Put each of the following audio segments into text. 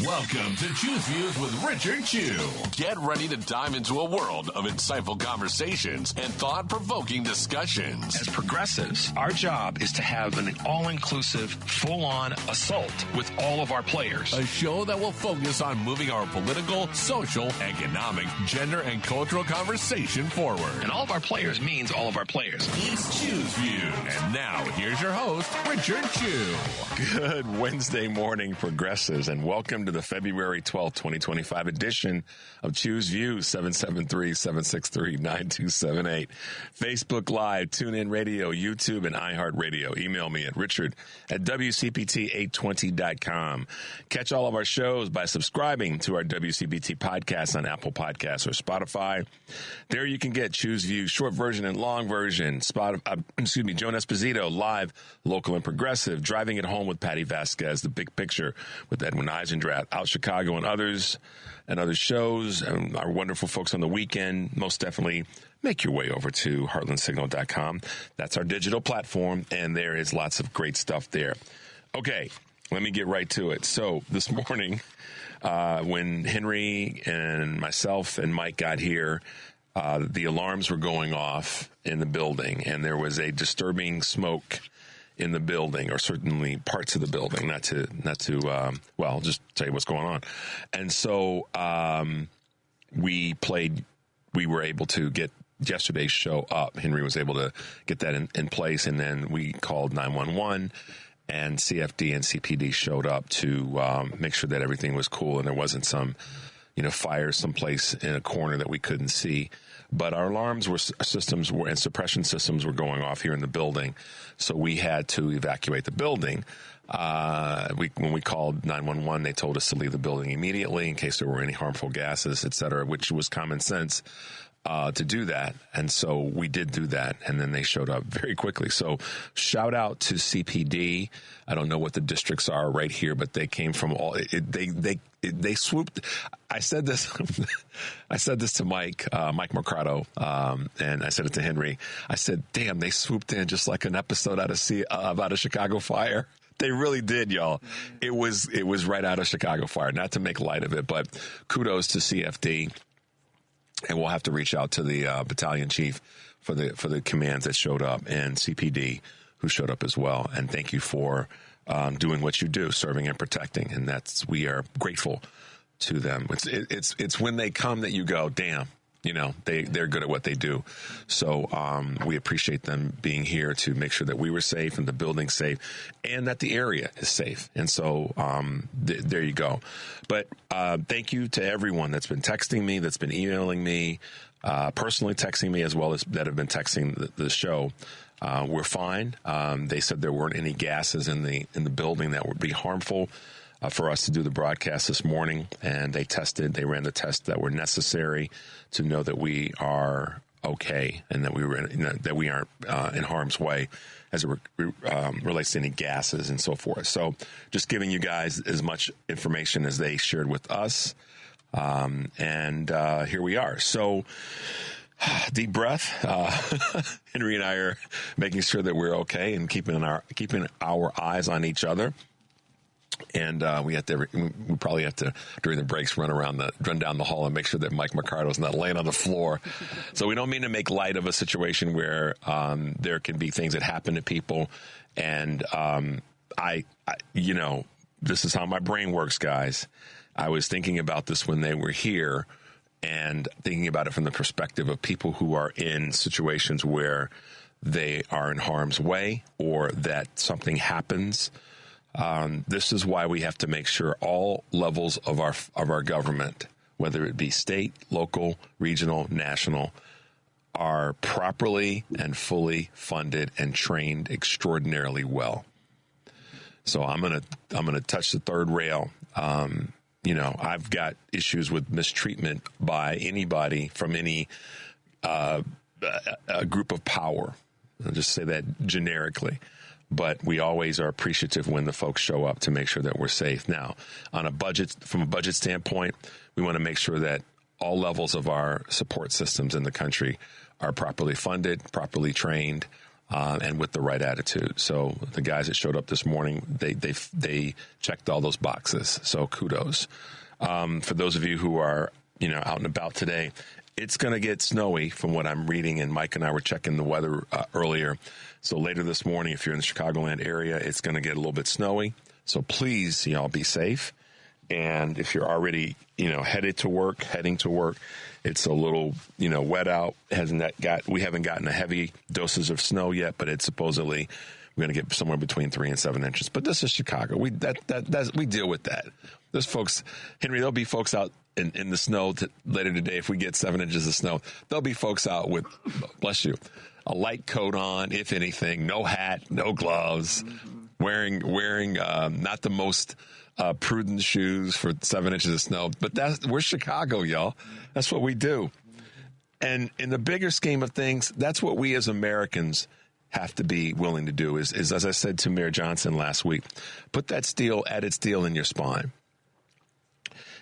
Welcome to Choose Views with Richard Chew. Get ready to dive into a world of insightful conversations and thought-provoking discussions. As progressives, our job is to have an all-inclusive, full-on assault with all of our players. A show that will focus on moving our political, social, economic, gender, and cultural conversation forward. And all of our players means all of our players. It's Choose Views. And now, here's your host, Richard Chew. Good Wednesday morning, progressives, and welcome to the February 12th, 2025 edition of Choose Views, 773-763-9278. Facebook Live, TuneIn Radio, YouTube, and iHeartRadio. Email me at richard@WCPT820.com. Catch all of our shows by subscribing to our WCPT podcast on Apple Podcasts or Spotify. There you can get Choose Views, short version and long version. Joan Esposito, live, local, and progressive. Driving it home with Patty Vasquez, The Big Picture with Edwin Eisendrath. Out Chicago and other shows, and our wonderful folks on the weekend. Most definitely make your way over to heartlandsignal.com. That's our digital platform, and there is lots of great stuff there. Okay, let me get right to it. So this morning, when Henry and myself and Mike got here, the alarms were going off in the building, and there was a disturbing smoke in the building, or certainly parts of the building, not to just tell you what's going on. And so, we were able to get yesterday's show up. Henry was able to get that in place. And then we called 911, and CFD and CPD showed up to, make sure that everything was cool and there wasn't some, fire someplace in a corner that we couldn't see. But our alarms and suppression systems were going off here in the building. So we had to evacuate the building. When we called 911, they told us to leave the building immediately in case there were any harmful gases, et cetera, which was common sense to do that. And so we did do that, and then they showed up very quickly. So shout out to CPD. I don't know what the districts are right here, but they came from they swooped. I said this to Mike Mercado, and I said it to Henry. I said, damn, they swooped in just like an episode out of Chicago Fire. They really did, y'all. It was right out of Chicago Fire. Not to make light of it, but kudos to CFD. And we'll have to reach out to the battalion chief for the commands that showed up, and CPD who showed up as well. And thank you for doing what you do, serving and protecting. And we are grateful to them. It's when they come that you go, damn. They're good at what they do. So we appreciate them being here to make sure that we were safe and the building's safe and that the area is safe. And so there you go. But thank you to everyone that's been texting me, that's been emailing me, personally texting me, as well as that have been texting the show. We're fine. They said there weren't any gases in the building that would be harmful for us to do the broadcast this morning, and they ran the tests that were necessary to know that we are okay and that we aren't in harm's way as it relates to any gases and so forth. So just giving you guys as much information as they shared with us. And here we are. So deep breath. Henry and I are making sure that we're okay and keeping our eyes on each other. And we probably have to, during the breaks, run down the hall and make sure that Mike Mercado is not laying on the floor. So we don't mean to make light of a situation where there can be things that happen to people. And this is how my brain works, guys. I was thinking about this when they were here, and thinking about it from the perspective of people who are in situations where they are in harm's way or that something happens. This is why we have to make sure all levels of our government, whether it be state, local, regional, national, are properly and fully funded and trained extraordinarily well. So I'm gonna touch the third rail. I've got issues with mistreatment by anybody from any a group of power. I'll just say that generically. But we always are appreciative when the folks show up to make sure that we're safe. Now, from a budget standpoint, we want to make sure that all levels of our support systems in the country are properly funded, properly trained, and with the right attitude. So the guys that showed up this morning, they checked all those boxes. So kudos. For those of you who are, out and about today, it's going to get snowy from what I'm reading, and Mike and I were checking the weather earlier. So later this morning, if you're in the Chicagoland area, it's going to get a little bit snowy. So please, y'all, be safe. And if you're already, heading to work, it's a little, wet out. We haven't gotten a heavy doses of snow yet, but it's supposedly we're going to get somewhere between 3 and 7 inches. But this is Chicago. We deal with that. There's folks, Henry. There'll be folks out in the snow later today. If we get 7 inches of snow, there'll be folks out with, bless you, a light coat on, if anything, no hat, no gloves, wearing not the most prudent shoes for 7 inches of snow. But we're Chicago, y'all. That's what we do. And in the bigger scheme of things, that's what we as Americans have to be willing to do is as I said to Mayor Johnson last week, put that added steel in your spine.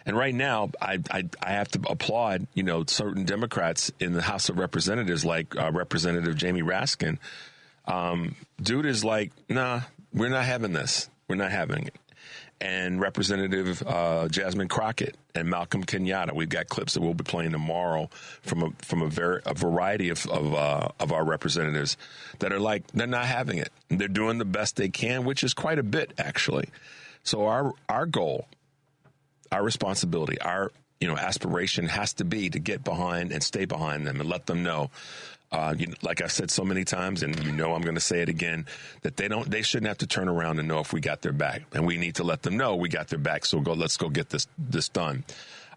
And right now, I have to applaud, certain Democrats in the House of Representatives, like Representative Jamie Raskin. Dude is like, nah, we're not having this. We're not having it. And Representative Jasmine Crockett and Malcolm Kenyatta. We've got clips that we'll be playing tomorrow from a variety of our representatives that are like, they're not having it. They're doing the best they can, which is quite a bit, actually. So our goal, our responsibility, our aspiration has to be to get behind and stay behind them and let them know. Like I've said so many times, and I'm going to say it again, that they shouldn't have to turn around and know if we got their back, and we need to let them know we got their back. So let's go get this done.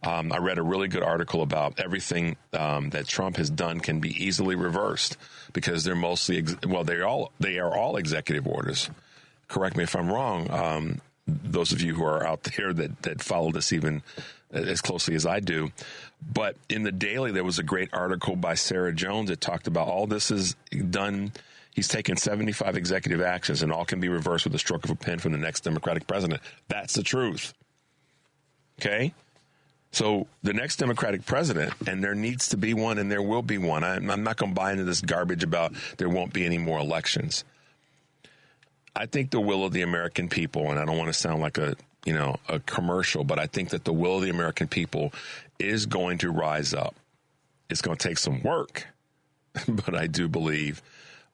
I read a really good article about everything that Trump has done can be easily reversed because they're mostly they are all executive orders. Correct me if I'm wrong. Those of you who are out there that follow this even as closely as I do. But in the Daily, there was a great article by Sarah Jones that talked about all this is done. He's taken 75 executive actions, and all can be reversed with a stroke of a pen from the next Democratic president. That's the truth. Okay? So the next Democratic president, and there needs to be one, and there will be one. I'm not going to buy into this garbage about there won't be any more elections. I think the will of the American people, and I don't want to sound like a commercial, but I think that the will of the American people is going to rise up. It's going to take some work, but I do believe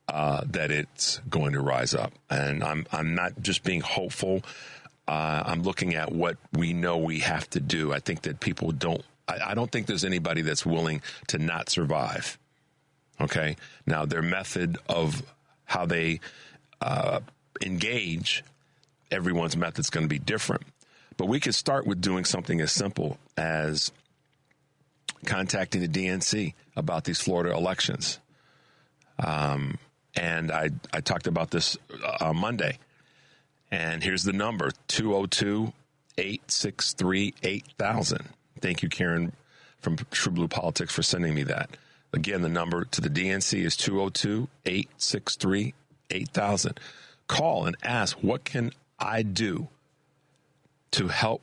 that it's going to rise up. And I'm not just being hopeful. I'm looking at what we know we have to do. I think that people I don't think there's anybody that's willing to not survive. Okay? Now, their method of how they engage, everyone's method's going to be different. But we could start with doing something as simple as contacting the DNC about these Florida elections. And I talked about this on Monday. And here's the number, 202-863-8000. Thank you, Karen from True Blue Politics, for sending me that. Again, the number to the DNC is 202-863-8000. Call and ask, what can I do to help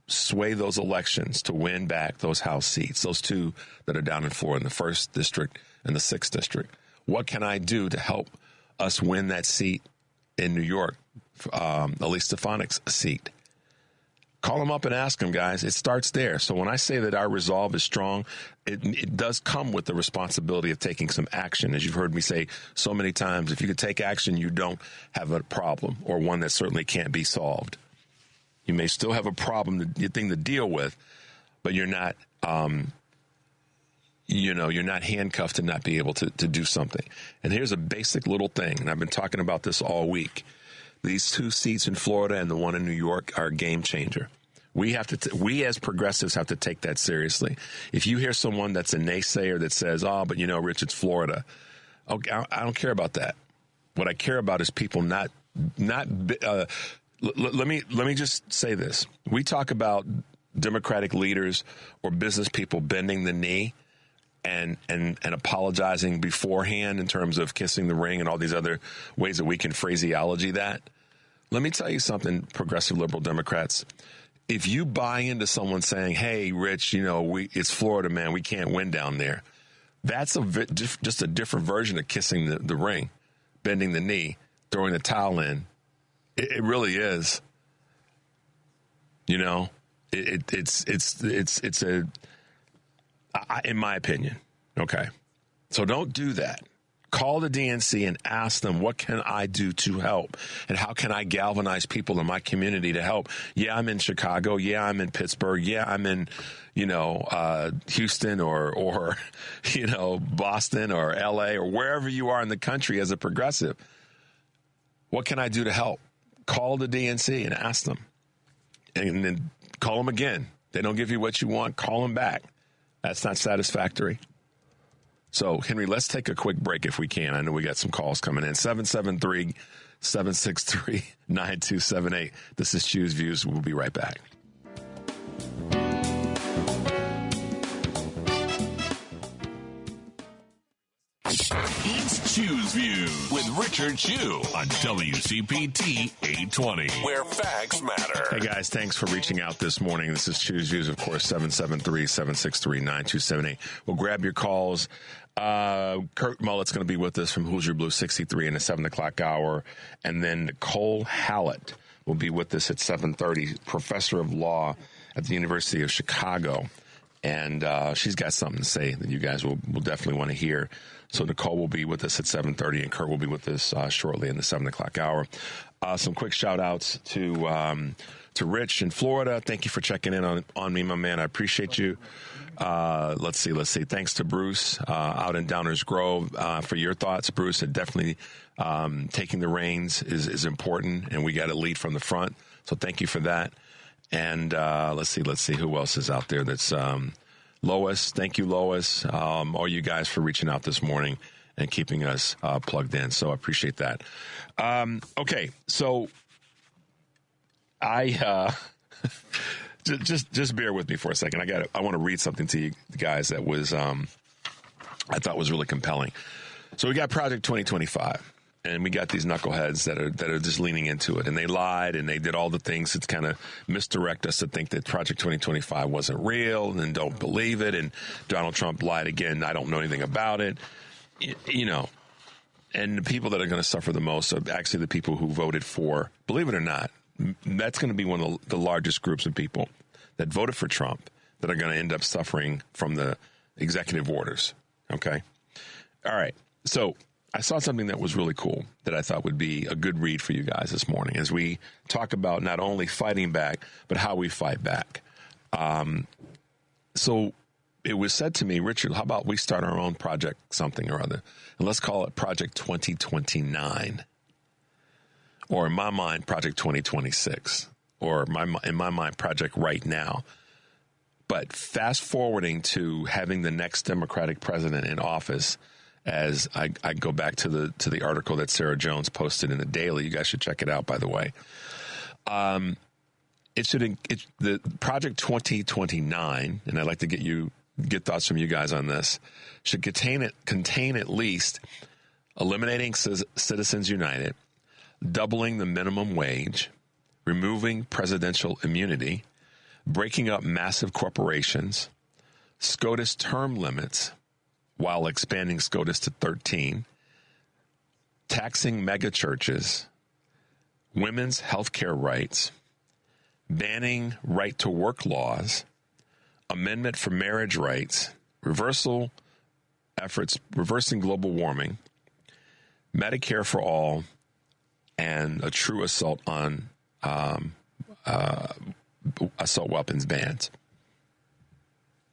sway those elections to win back those House seats, those two that are down in Florida, in the 1st District and the 6th District? What can I do to help us win that seat in New York, Elise Stefanik's seat? Call them up and ask them, guys. It starts there. So when I say that our resolve is strong, it does come with the responsibility of taking some action. As you've heard me say so many times, if you could take action, you don't have a problem, or one that certainly can't be solved. You may still have a problem, thing to deal with, but you're not, you're not handcuffed to not be able to do something. And here's a basic little thing, and I've been talking about this all week. These two seats in Florida and the one in New York are a game changer. We as progressives have to take that seriously. If you hear someone that's a naysayer that says, but Rich, it's Florida. Okay, I don't care about that. What I care about is people not. Let me just say this. We talk about Democratic leaders or business people bending the knee and apologizing beforehand in terms of kissing the ring and all these other ways that we can phraseology that. Let me tell you something, progressive liberal Democrats. If you buy into someone saying, hey, Rich, it's Florida, man, we can't win down there, that's just a different version of kissing the ring. bending the knee, throwing the towel in. It really is. You know, it's in my opinion. Okay. So don't do that. Call the DNC and ask them, what can I do to help? And how can I galvanize people in my community to help? Yeah, I'm in Chicago. Yeah, I'm in Pittsburgh. Yeah, I'm in, Houston or Boston or LA or wherever you are in the country as a progressive. What can I do to help? Call the DNC and ask them. And then call them again. They don't give you what you want. Call them back. That's not satisfactory. So, Henry, let's take a quick break if we can. I know we got some calls coming in. 773-763-9278. This is Choose Views. We'll be right back. It's Choose Views with Richard Chew on WCPT 820, where facts matter. Hey, guys, thanks for reaching out this morning. This is Choose Views, of course, 773-763-9278. We'll grab your calls. Kurt Mullet's going to be with us from Hoosier Blue 63 in the 7 o'clock hour. And then Nicole Hallett will be with us at 7:30, professor of law at the University of Chicago. And she's got something to say that you guys will definitely want to hear. So Nicole will be with us at 7:30, and Kurt will be with us shortly in the 7 o'clock hour. Some quick shout-outs to Rich in Florida. Thank you for checking in on me, my man. I appreciate you. Let's see. Thanks to Bruce out in Downers Grove for your thoughts, Bruce. And definitely taking the reins is important, and we got to lead from the front. So thank you for that. And let's see who else is out there. That's Lois. Thank you, Lois. All you guys for reaching out this morning and keeping us plugged in. So I appreciate that. Okay, so I just bear with me for a second. I want to read something to you guys that was I thought was really compelling. So we got Project 2025. And we got these knuckleheads that are just leaning into it. And they lied and they did all the things to kind of misdirect us to think that Project 2025 wasn't real and don't believe it. And Donald Trump lied again. I don't know anything about it. And the people that are going to suffer the most are actually the people who voted for, believe it or not, that's going to be one of the largest groups of people that voted for Trump that are going to end up suffering from the executive orders. Okay? All right. So I saw something that was really cool that I thought would be a good read for you guys this morning as we talk about not only fighting back, but how we fight back. So it was said to me, Richard, how about we start our own project something or other? And let's call it Project 2029. Or in my mind, Project 2026. Or in my mind, Project Right Now. But fast forwarding to having the next Democratic president in office, as I go back to the article that Sarah Jones posted in the Daily. You guys should check it out, by the way. The Project 2029, and I'd like to get thoughts from you guys on this, should contain at least eliminating Citizens United, doubling the minimum wage, removing presidential immunity, breaking up massive corporations, SCOTUS term limits, while expanding SCOTUS to 13, taxing megachurches, women's health care rights, banning right-to-work laws, amendment for marriage rights, reversing global warming, Medicare for all, and a true assault on assault weapons bans.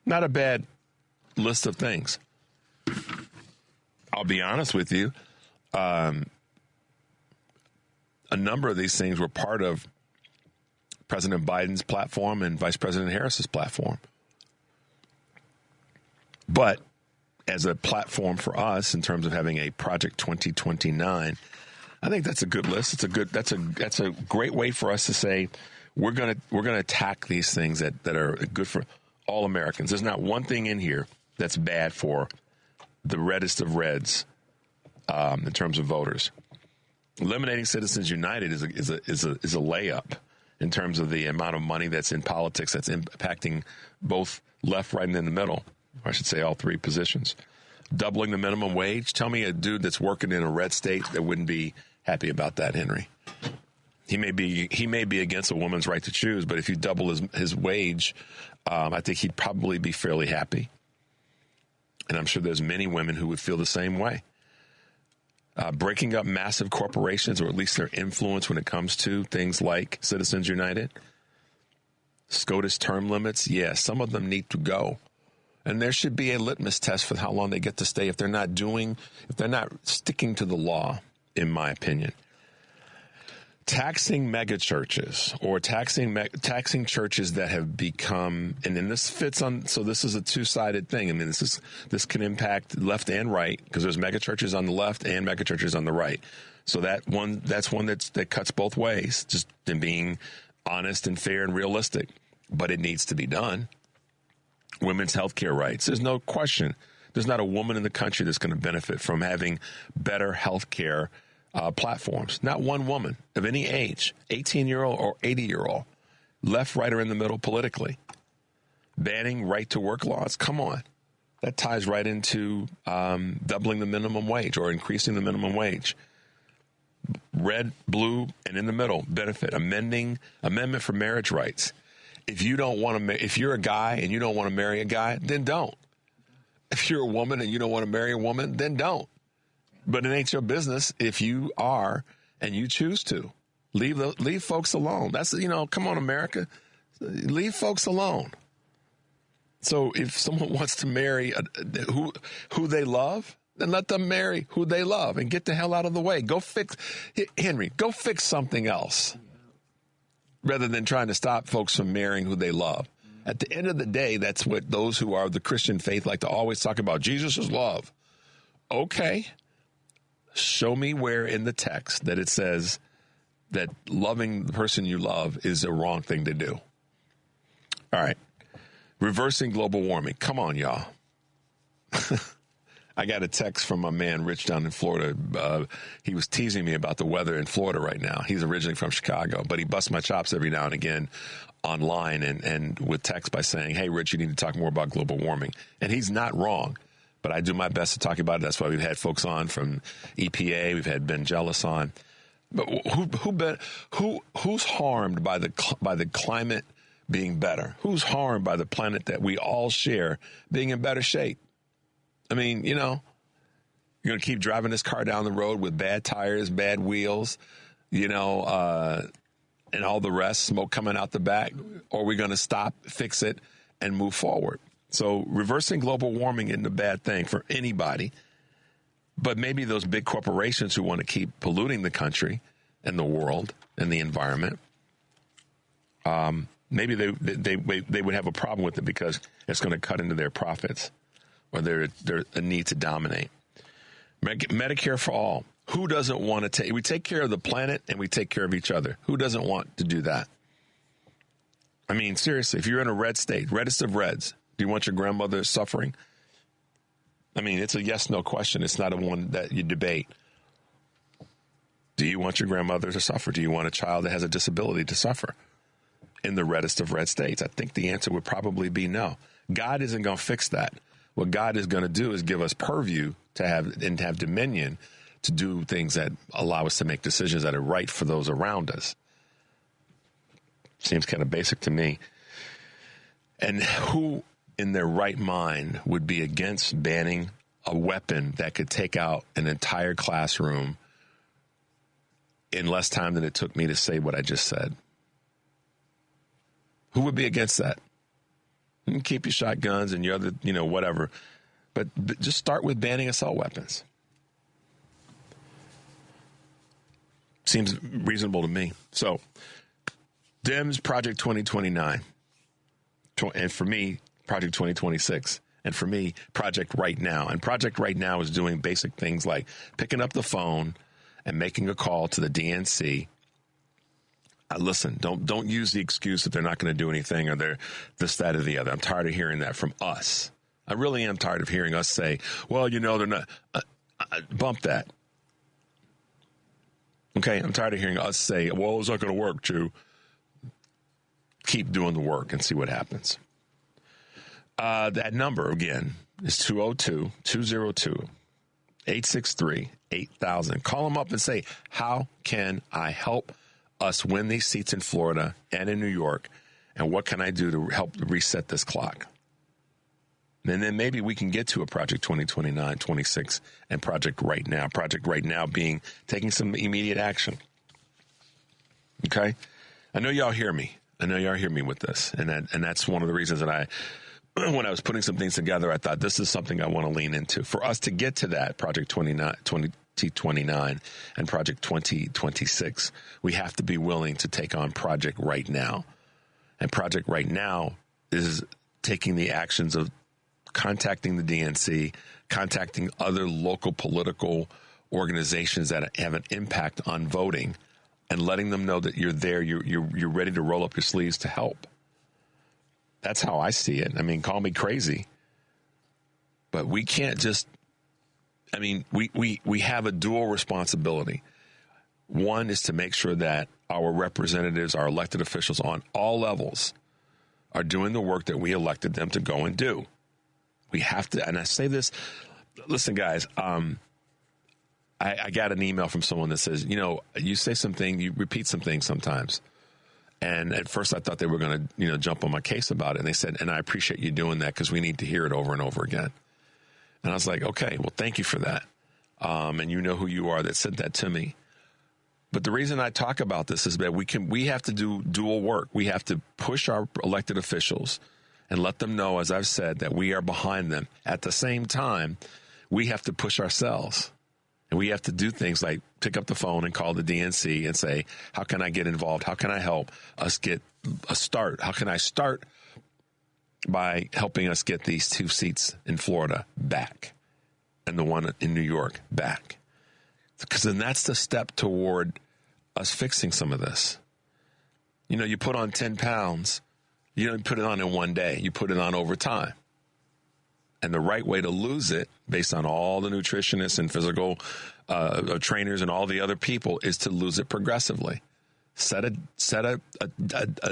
Not a bad list of things. I'll be honest with you. A number of these things were part of President Biden's platform and Vice President Harris's platform. But as a platform for us in terms of having a Project 2029, I think that's a good list. That's a great way for us to say we're gonna attack these things that are good for all Americans. There's not one thing in here that's bad for the reddest of reds in terms of voters. Eliminating Citizens United is a layup in terms of the amount of money that's in politics that's impacting both left, right, and in the middle. Or I should say all three positions. doubling the minimum wage. Tell me a dude that's working in a red state that wouldn't be happy about that, Henry. He may be against a woman's right to choose, but if you double his wage, I think he'd probably be fairly happy. And I'm sure there's many women who would feel the same way. Breaking up massive corporations, or at least their influence when it comes to things like Citizens United. SCOTUS term limits, yeah, some of them need to go. And there should be a litmus test for how long they get to stay if they're not sticking to the law, in my opinion. Taxing mega churches, or taxing churches that have become, and then this fits on, so this is a two-sided thing. I mean, this can impact left and right, because there's mega churches on the left and mega churches on the right. So that's one that cuts both ways, just in being honest and fair and realistic. But it needs to be done. Women's health care rights. There's no question. There's not a woman in the country that's going to benefit from having better health care platforms. Not one woman of any age, 18-year-old or 80-year-old, left, right, or in the middle politically. Banning right-to-work laws. Come on. That ties right into doubling the minimum wage or increasing the minimum wage. Red, blue, and in the middle, benefit. Amendment for marriage rights. If you're a guy and you don't want to marry a guy, then don't. If you're a woman and you don't want to marry a woman, then don't. But it ain't your business if you are and you choose to. Leave folks alone. That's, come on, America. Leave folks alone. So if someone wants to marry who they love, then let them marry who they love and get the hell out of the way. Go fix something else rather than trying to stop folks from marrying who they love. At the end of the day, that's what those who are of the Christian faith like to always talk about. Jesus is love. Okay. Show me where in the text that it says that loving the person you love is a wrong thing to do. All right. Reversing global warming. Come on, y'all. I got a text from my man, Rich, down in Florida. He was teasing me about the weather in Florida right now. He's originally from Chicago, but he busts my chops every now and again online and with text by saying, hey, Rich, you need to talk more about global warming. And he's not wrong, but I do my best to talk about it. That's why we've had folks on from EPA. We've had Ben Jealous on. But who's harmed by the climate being better? Who's harmed by the planet that we all share being in better shape? I mean, you're going to keep driving this car down the road with bad tires, bad wheels, and all the rest, smoke coming out the back, or are we going to stop, fix it, and move forward? So reversing global warming isn't a bad thing for anybody, but maybe those big corporations who want to keep polluting the country and the world and the environment, maybe they would have a problem with it because it's going to cut into their profits or their need to dominate. Medicare for all. Who doesn't want to we take care of the planet and we take care of each other. Who doesn't want to do that? I mean, seriously, if you're in a red state, reddest of reds, do you want your grandmother suffering? I mean, it's a yes-no question. It's not a one that you debate. Do you want your grandmother to suffer? Do you want a child that has a disability to suffer in the reddest of red states? I think the answer would probably be no. God isn't going to fix that. What God is going to do is give us purview to have dominion to do things that allow us to make decisions that are right for those around us. Seems kind of basic to me. And who in their right mind would be against banning a weapon that could take out an entire classroom in less time than it took me to say what I just said? Who would be against that? You can keep your shotguns and your other, whatever. But just start with banning assault weapons. Seems reasonable to me. So, Dems, Project 2029. And for me, Project 2026. And for me, Project Right Now. And Project Right Now is doing basic things like picking up the phone and making a call to the DNC. Listen, don't use the excuse that they're not going to do anything or they're this, that, or the other. I'm tired of hearing that from us. I really am tired of hearing us say, well, they're not. Bump that. Okay, I'm tired of hearing us say, well, it's not going to work, Chew. Keep doing the work and see what happens. That number, again, is 202-202-863-8000. Call them up and say, how can I help us win these seats in Florida and in New York? And what can I do to help reset this clock? And then maybe we can get to a Project 2029, 26, and Project Right Now. Project Right Now being taking some immediate action. Okay? I know y'all hear me. I know y'all hear me with this. And that's one of the reasons that when I was putting some things together, I thought this is something I want to lean into. For us to get to that Project 2029 and Project 2026, we have to be willing to take on Project Right Now. And Project Right Now is taking the actions of contacting the DNC, contacting other local political organizations that have an impact on voting, and letting them know that you're there, you're ready to roll up your sleeves to help. That's how I see it. I mean, call me crazy, but we can't just. I mean, we have a dual responsibility. One is to make sure that our representatives, our elected officials on all levels, are doing the work that we elected them to go and do. We have to, and I say this, listen, guys, I got an email from someone that says, you say something, you repeat some things sometimes. And at first I thought they were going to, jump on my case about it. And they said, and I appreciate you doing that because we need to hear it over and over again. And I was like, okay, well, thank you for that. And you know who you are that said that to me. But the reason I talk about this is that we have to do dual work. We have to push our elected officials and let them know, as I've said, that we are behind them. At the same time, we have to push ourselves. And we have to do things like pick up the phone and call the DNC and say, how can I get involved? How can I help us get a start? How can I start by helping us get these 2 seats in Florida back and the one in New York back? Because then that's the step toward us fixing some of this. You put on 10 pounds. You don't put it on in one day. You put it on over time. And the right way to lose it, based on all the nutritionists and physical trainers and all the other people, is to lose it progressively. Set a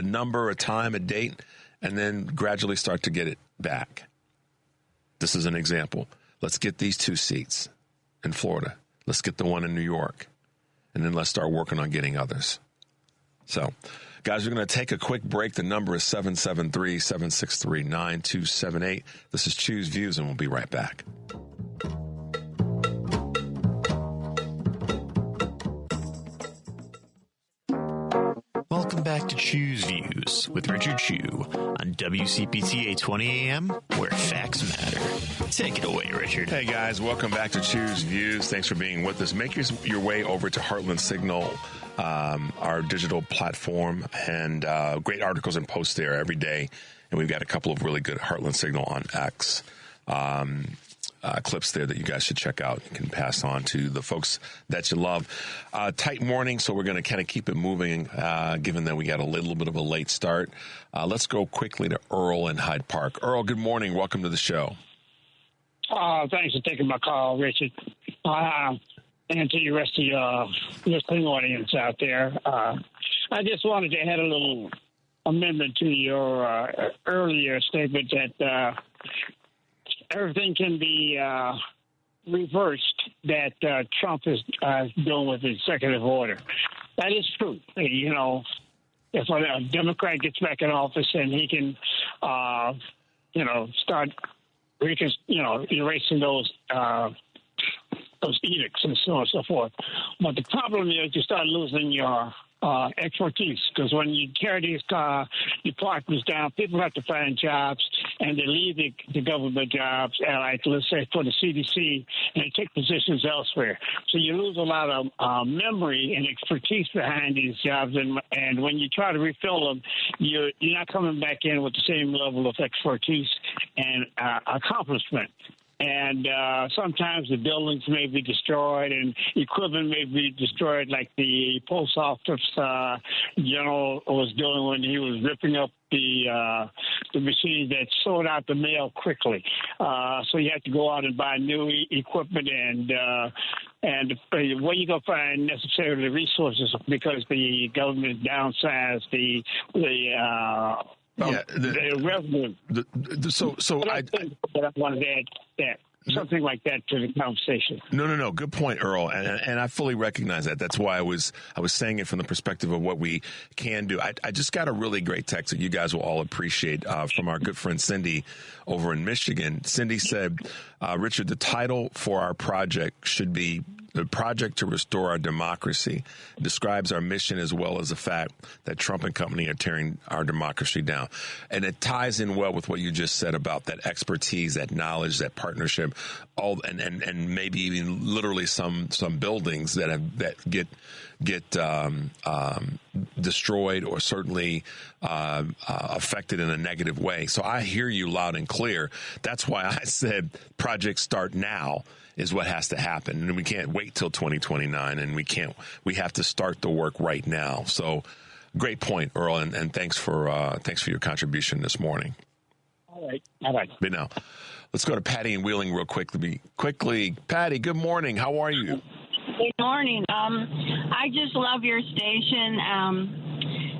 number, a time, a date, and then gradually start to get it back. This is an example. Let's get these 2 seats in Florida. Let's get the one in New York. And then let's start working on getting others. So, guys, we're going to take a quick break. The number is 773-763-9278. This is Choose Views, and we'll be right back. Welcome back to Choose Views with Richard Chu on WCPT 820 AM, where facts matter. Take it away, Richard. Hey, guys. Welcome back to Choose Views. Thanks for being with us. Make your way over to Heartland Signal, our digital platform, and great articles and posts there every day. And we've got a couple of really good Heartland Signal on X clips there that you guys should check out. You can pass on to the folks that you love. Tight morning, so we're going to kind of keep it moving, given that we got a little bit of a late start. Let's go quickly to Earl in Hyde Park. Earl, good morning. Welcome to the show. Thanks for taking my call, Richard. And to the rest of your listening audience out there. I just wanted to add a little amendment to your earlier statement that everything can be reversed that Trump is doing with his executive order. That is true. If a Democrat gets back in office and he can, start erasing those edicts and so on and so forth. But the problem is you start losing your expertise, because when you tear these departments down, people have to find jobs, and they leave the government jobs, like let's say for the CDC, and they take positions elsewhere. So you lose a lot of memory and expertise behind these jobs, and when you try to refill them, you're not coming back in with the same level of expertise and accomplishment. And sometimes the buildings may be destroyed and equipment may be destroyed, like the post office general was doing when he was ripping up the machine that sorted out the mail quickly. So you have to go out and buy new equipment, and where you going to find necessarily resources, because the government downsized the Yeah, the revenue. I wanted to add that. Something like that to the conversation. No. Good point, Earl, and I fully recognize that. That's why I was saying it from the perspective of what we can do. I just got a really great text that you guys will all appreciate from our good friend Cindy over in Michigan. Cindy said, Richard, the title for our project should be "The Project to Restore Our Democracy." It describes our mission as well as the fact that Trump and company are tearing our democracy down. And it ties in well with what you just said about that expertise, that knowledge, that partnership, and maybe even literally some buildings that get destroyed or certainly affected in a negative way. So I hear you loud and clear. That's why I said project start now is what has to happen. And we can't wait till 2029, and we have to start the work right now. So great point, Earl, and thanks for your contribution this morning. All right. But now, let's go to Patty and Wheeling real quickly. Patty, good morning. How are you? Good morning. I just love your station,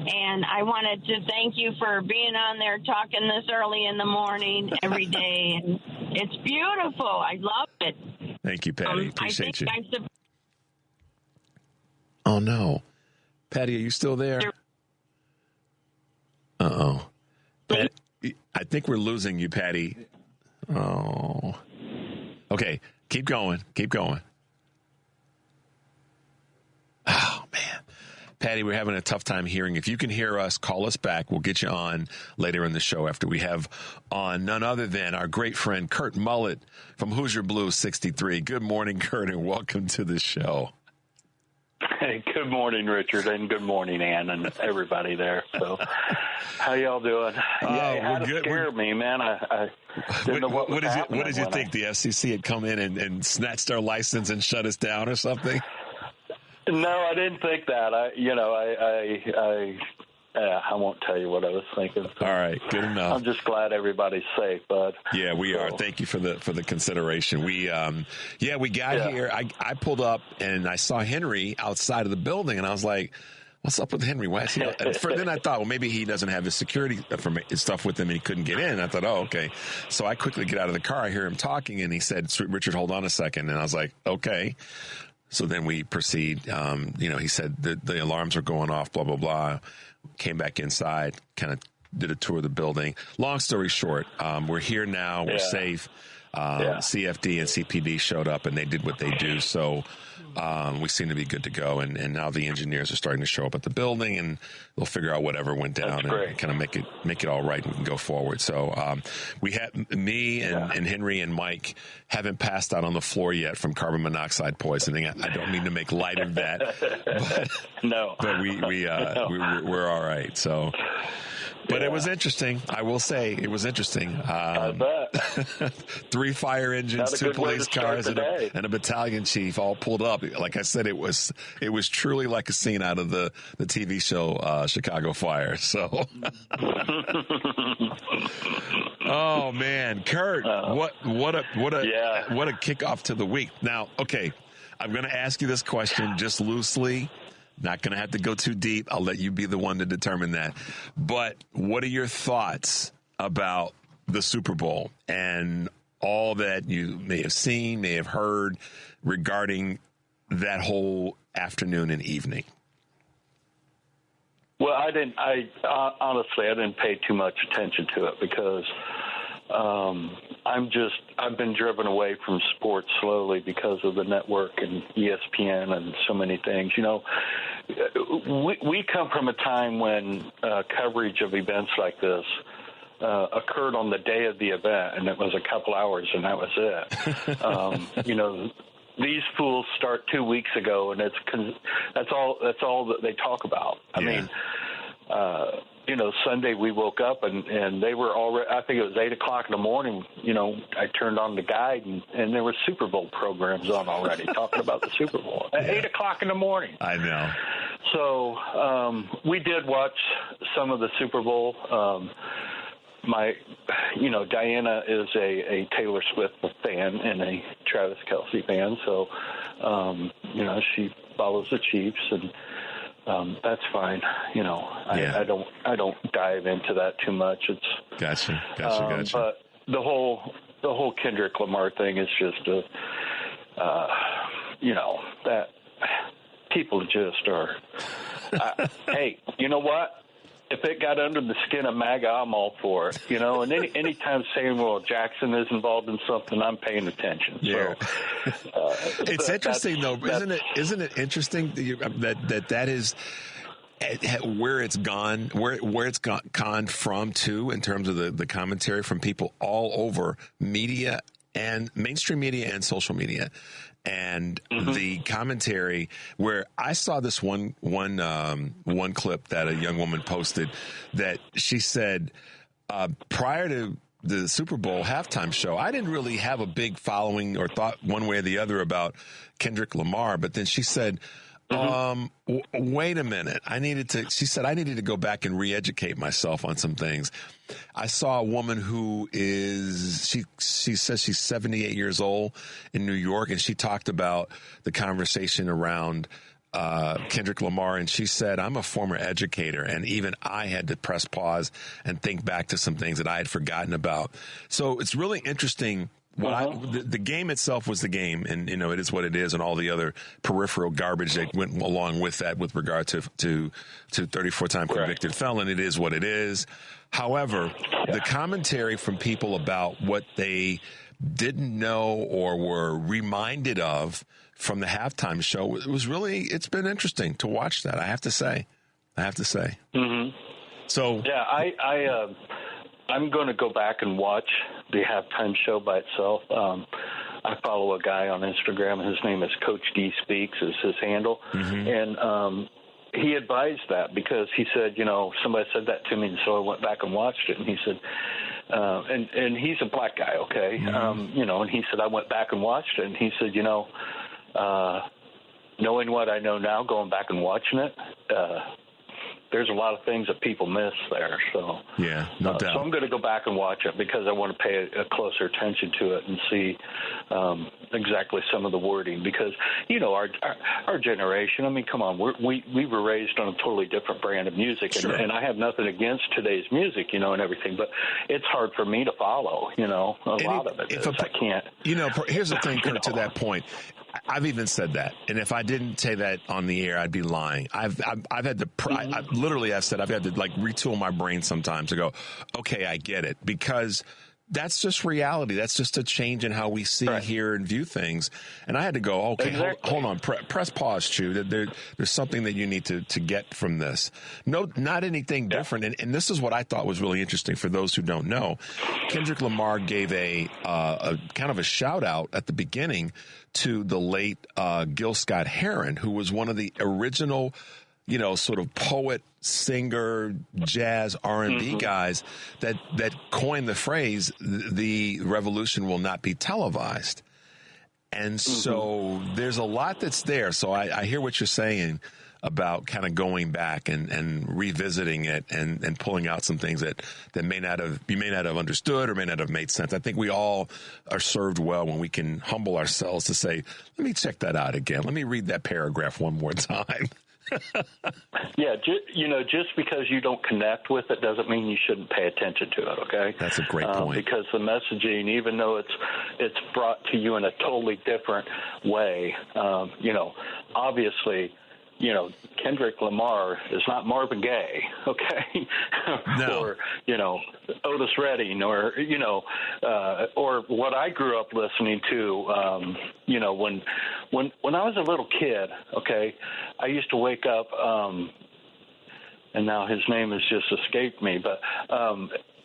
and I wanted to thank you for being on there talking this early in the morning every day. And it's beautiful. I love it. Thank you, Patty. Appreciate you. you. Oh, no. Patty, are you still there? Uh-oh. Patty, I think we're losing you, Patty. Oh. Okay. Keep going. Oh, man. Patty, we're having a tough time hearing. If you can hear us, call us back. We'll get you on later in the show after we have on none other than our great friend Kurt Mullett from Hoosier Blues 63. Good morning, Kurt, and welcome to the show. Hey, good morning, Richard, and good morning, Ann, and everybody there. So, how y'all doing? We're good. Scared me, man. I didn't know what was happening. What did you think? The FCC had come in and snatched our license and shut us down or something? No, I didn't think that. I won't tell you what I was thinking. All right, good enough. I'm just glad everybody's safe, bud. Yeah, we are. Thank you for the consideration. We got here. I pulled up and I saw Henry outside of the building, and I was like, "What's up with Henry? Why is he?" Then I thought, well, maybe he doesn't have his security stuff with him, and he couldn't get in. I thought, oh, okay. So I quickly get out of the car. I hear him talking, and he said, "Richard, hold on a second." And I was like, okay. So then we proceed. He said the alarms are going off, blah, blah, blah. Came back inside, kind of did a tour of the building. Long story short, we're here now. We're safe. CFD and CPD showed up, and they did what they do. So we seem to be good to go. And now the engineers are starting to show up at the building, and they'll figure out whatever went down and kind of make it all right, and we can go forward. So we have me and Henry and Mike haven't passed out on the floor yet from carbon monoxide poisoning. I don't mean to make light of that, but we're all right. So. But it was interesting. I will say it was interesting. I bet. 3 fire engines, 2 police cars, and a battalion chief all pulled up. Like I said, it was truly like a scene out of the TV show Chicago Fire. So, oh man, Kurt, what a kickoff to the week. Now, okay, I'm going to ask you this question just loosely. Not going to have to go too deep. I'll let you be the one to determine that. But what are your thoughts about the Super Bowl and all that you may have seen, may have heard regarding that whole afternoon and evening? Well, honestly, I didn't pay too much attention to it because I've been driven away from sports slowly because of the network and ESPN and so many things. You know, we come from a time when coverage of events like this occurred on the day of the event, and it was a couple hours, and that was it. These fools start 2 weeks ago, and that's all that they talk about. I mean. Sunday we woke up and they were already, I think it was 8 o'clock in the morning, I turned on the guide and there were Super Bowl programs on already talking about the Super Bowl at 8 o'clock in the morning. I know. So we did watch some of the Super Bowl. Diana is a Taylor Swift fan and a Travis Kelce fan. So, she follows the Chiefs and, that's fine. You know, I don't dive into that too much. It's gotcha. But the whole Kendrick Lamar thing is just that people just are. Hey, you know what? If it got under the skin of MAGA, I'm all for it. You know, and anytime Samuel Jackson is involved in something, I'm paying attention. Yeah. So, it's interesting, though, isn't it? Isn't it interesting that is where it's gone, where it's gone from too, in terms of the commentary from people all over media and mainstream media and social media. And the commentary, where I saw this one clip that a young woman posted, that she said, prior to the Super Bowl halftime show, I didn't really have a big following or thought one way or the other about Kendrick Lamar. But then she said, wait a minute. She said, I needed to go back and re-educate myself on some things. I saw a woman who she says she's 78 years old in New York, and she talked about the conversation around Kendrick Lamar, and she said, I'm a former educator, and even I had to press pause and think back to some things that I had forgotten about. So it's really interesting. The game itself was the game, and you know, it is what it is, and all the other peripheral garbage that went along with that, with regard to 34-time convicted felon. It is what it is. However, the commentary from people about what they didn't know or were reminded of from the halftime show, it's been interesting to watch that. I have to say. Mm-hmm. So yeah, I'm going to go back and watch the halftime show by itself. I follow a guy on Instagram. His name is Coach D Speaks, is his handle. And he advised that, because he said, you know, somebody said that to me, and so I went back and watched it. And he said, and he's a black guy, okay? You know, and he said, I went back and watched it. And he said, you know, knowing what I know now, going back and watching it, there's a lot of things that people miss there. So yeah, no doubt. So I'm going to go back and watch it, because I want to pay a closer attention to it and see exactly some of the wording, because, you know, our generation, I mean, come on, we were raised on a totally different brand of music, and I have nothing against today's music, you know, and everything, but it's hard for me to follow, you know, a lot of it. I can't. You know, here's the thing, Kurt, to that point. I've even said that, and if I didn't say that on the air, I'd be lying. I've had to I've said I've had to like retool my brain sometimes to go, okay, I get it, because that's just reality. That's just a change in how we see, hear, and view things. And I had to go, okay, hold on, press pause, Chew. There's something that you need to get from this. No, not anything different. And this is what I thought was really interesting for those who don't know. Kendrick Lamar gave a kind of a shout out at the beginning to the late Gil Scott-Heron, who was one of the original, you know, sort of poet, singer, jazz, R&B guys that coined the phrase, the revolution will not be televised. And so there's a lot that's there. So I hear what you're saying about kind of going back and revisiting it and pulling out some things that you may not have understood or may not have made sense. I think we all are served well when we can humble ourselves to say, let me check that out again. Let me read that paragraph one more time. Yeah, just because you don't connect with it doesn't mean you shouldn't pay attention to it, okay? That's a great point. Because the messaging, even though it's brought to you in a totally different way, you know, obviously, you know, Kendrick Lamar is not Marvin Gaye, okay? No. Or, you know, Otis Redding, or, you know, or what I grew up listening to, you know, when I was a little kid, okay, I used to wake up, and now his name has just escaped me, but,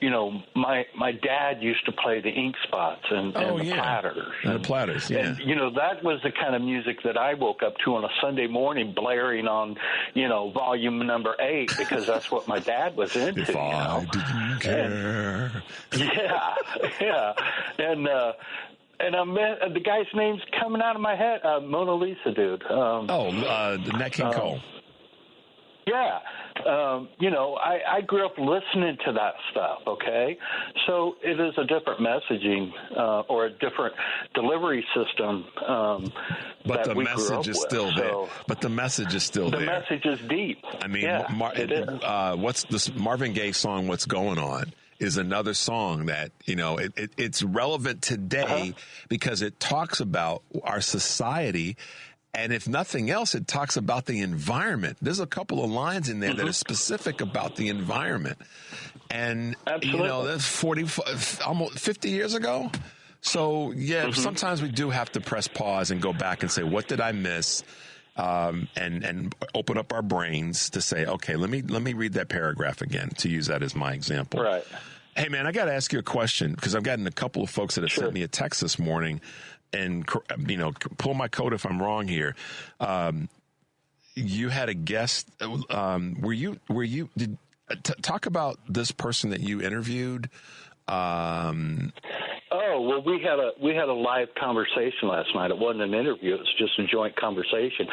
you know, my dad used to play the Ink Spots and the Platters. And the Platters, yeah. And, you know, that was the kind of music that I woke up to on a Sunday morning, blaring on, you know, volume number 8, because that's what my dad was into. If I didn't care. Yeah. And the guy's name's coming out of my head, Mona Lisa, dude. Nat King Cole. Yeah. I grew up listening to that stuff, okay? So it is a different messaging or a different delivery system but that the we message grew up is with. still there. So But the message is still the there. message is deep. I mean, yeah, it is. What's this Marvin Gaye song, What's Going On, is another song that, it's relevant today because it talks about our society. And if nothing else, it talks about the environment. There's a couple of lines in there that are specific about the environment. And, Absolutely. that's 40, almost 50 years ago. So, sometimes we do have to press pause and go back and say, what did I miss? And open up our brains to say, okay, let me read that paragraph again, to use that as my example. Right. Hey, man, I got to ask you a question because I've gotten a couple of folks that have sent me a text this morning. And, pull my coat if I'm wrong here. You had a guest. Talk about this person that you interviewed. Well, we had a live conversation last night. It wasn't an interview. It was just a joint conversation.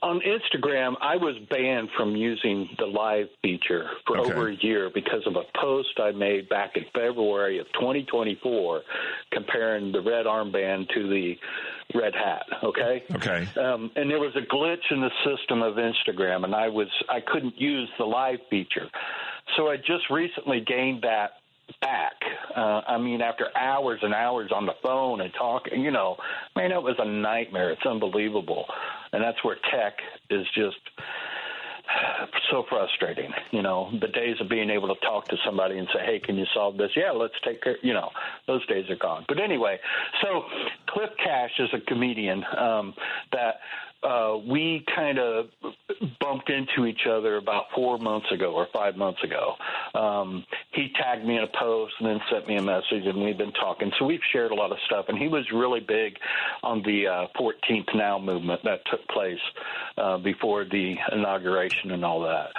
On Instagram, I was banned from using the live feature for over a year because of a post I made back in February of 2024 comparing the red armband to the red hat. Okay. And there was a glitch in the system of Instagram, and I couldn't use the live feature. So I just recently gained that back. After hours and hours on the phone and talking, it was a nightmare. It's unbelievable. And that's where tech is just so frustrating. The days of being able to talk to somebody and say, hey, can you solve this? Yeah, let's take care. Those days are gone. But anyway, so Cliff Cash is a comedian that we kind of bumped into each other about 4 months ago or 5 months ago. He tagged me in a post and then sent me a message, and we've been talking. So we've shared a lot of stuff, and he was really big on the 14th Now movement that took place before the inauguration and all that.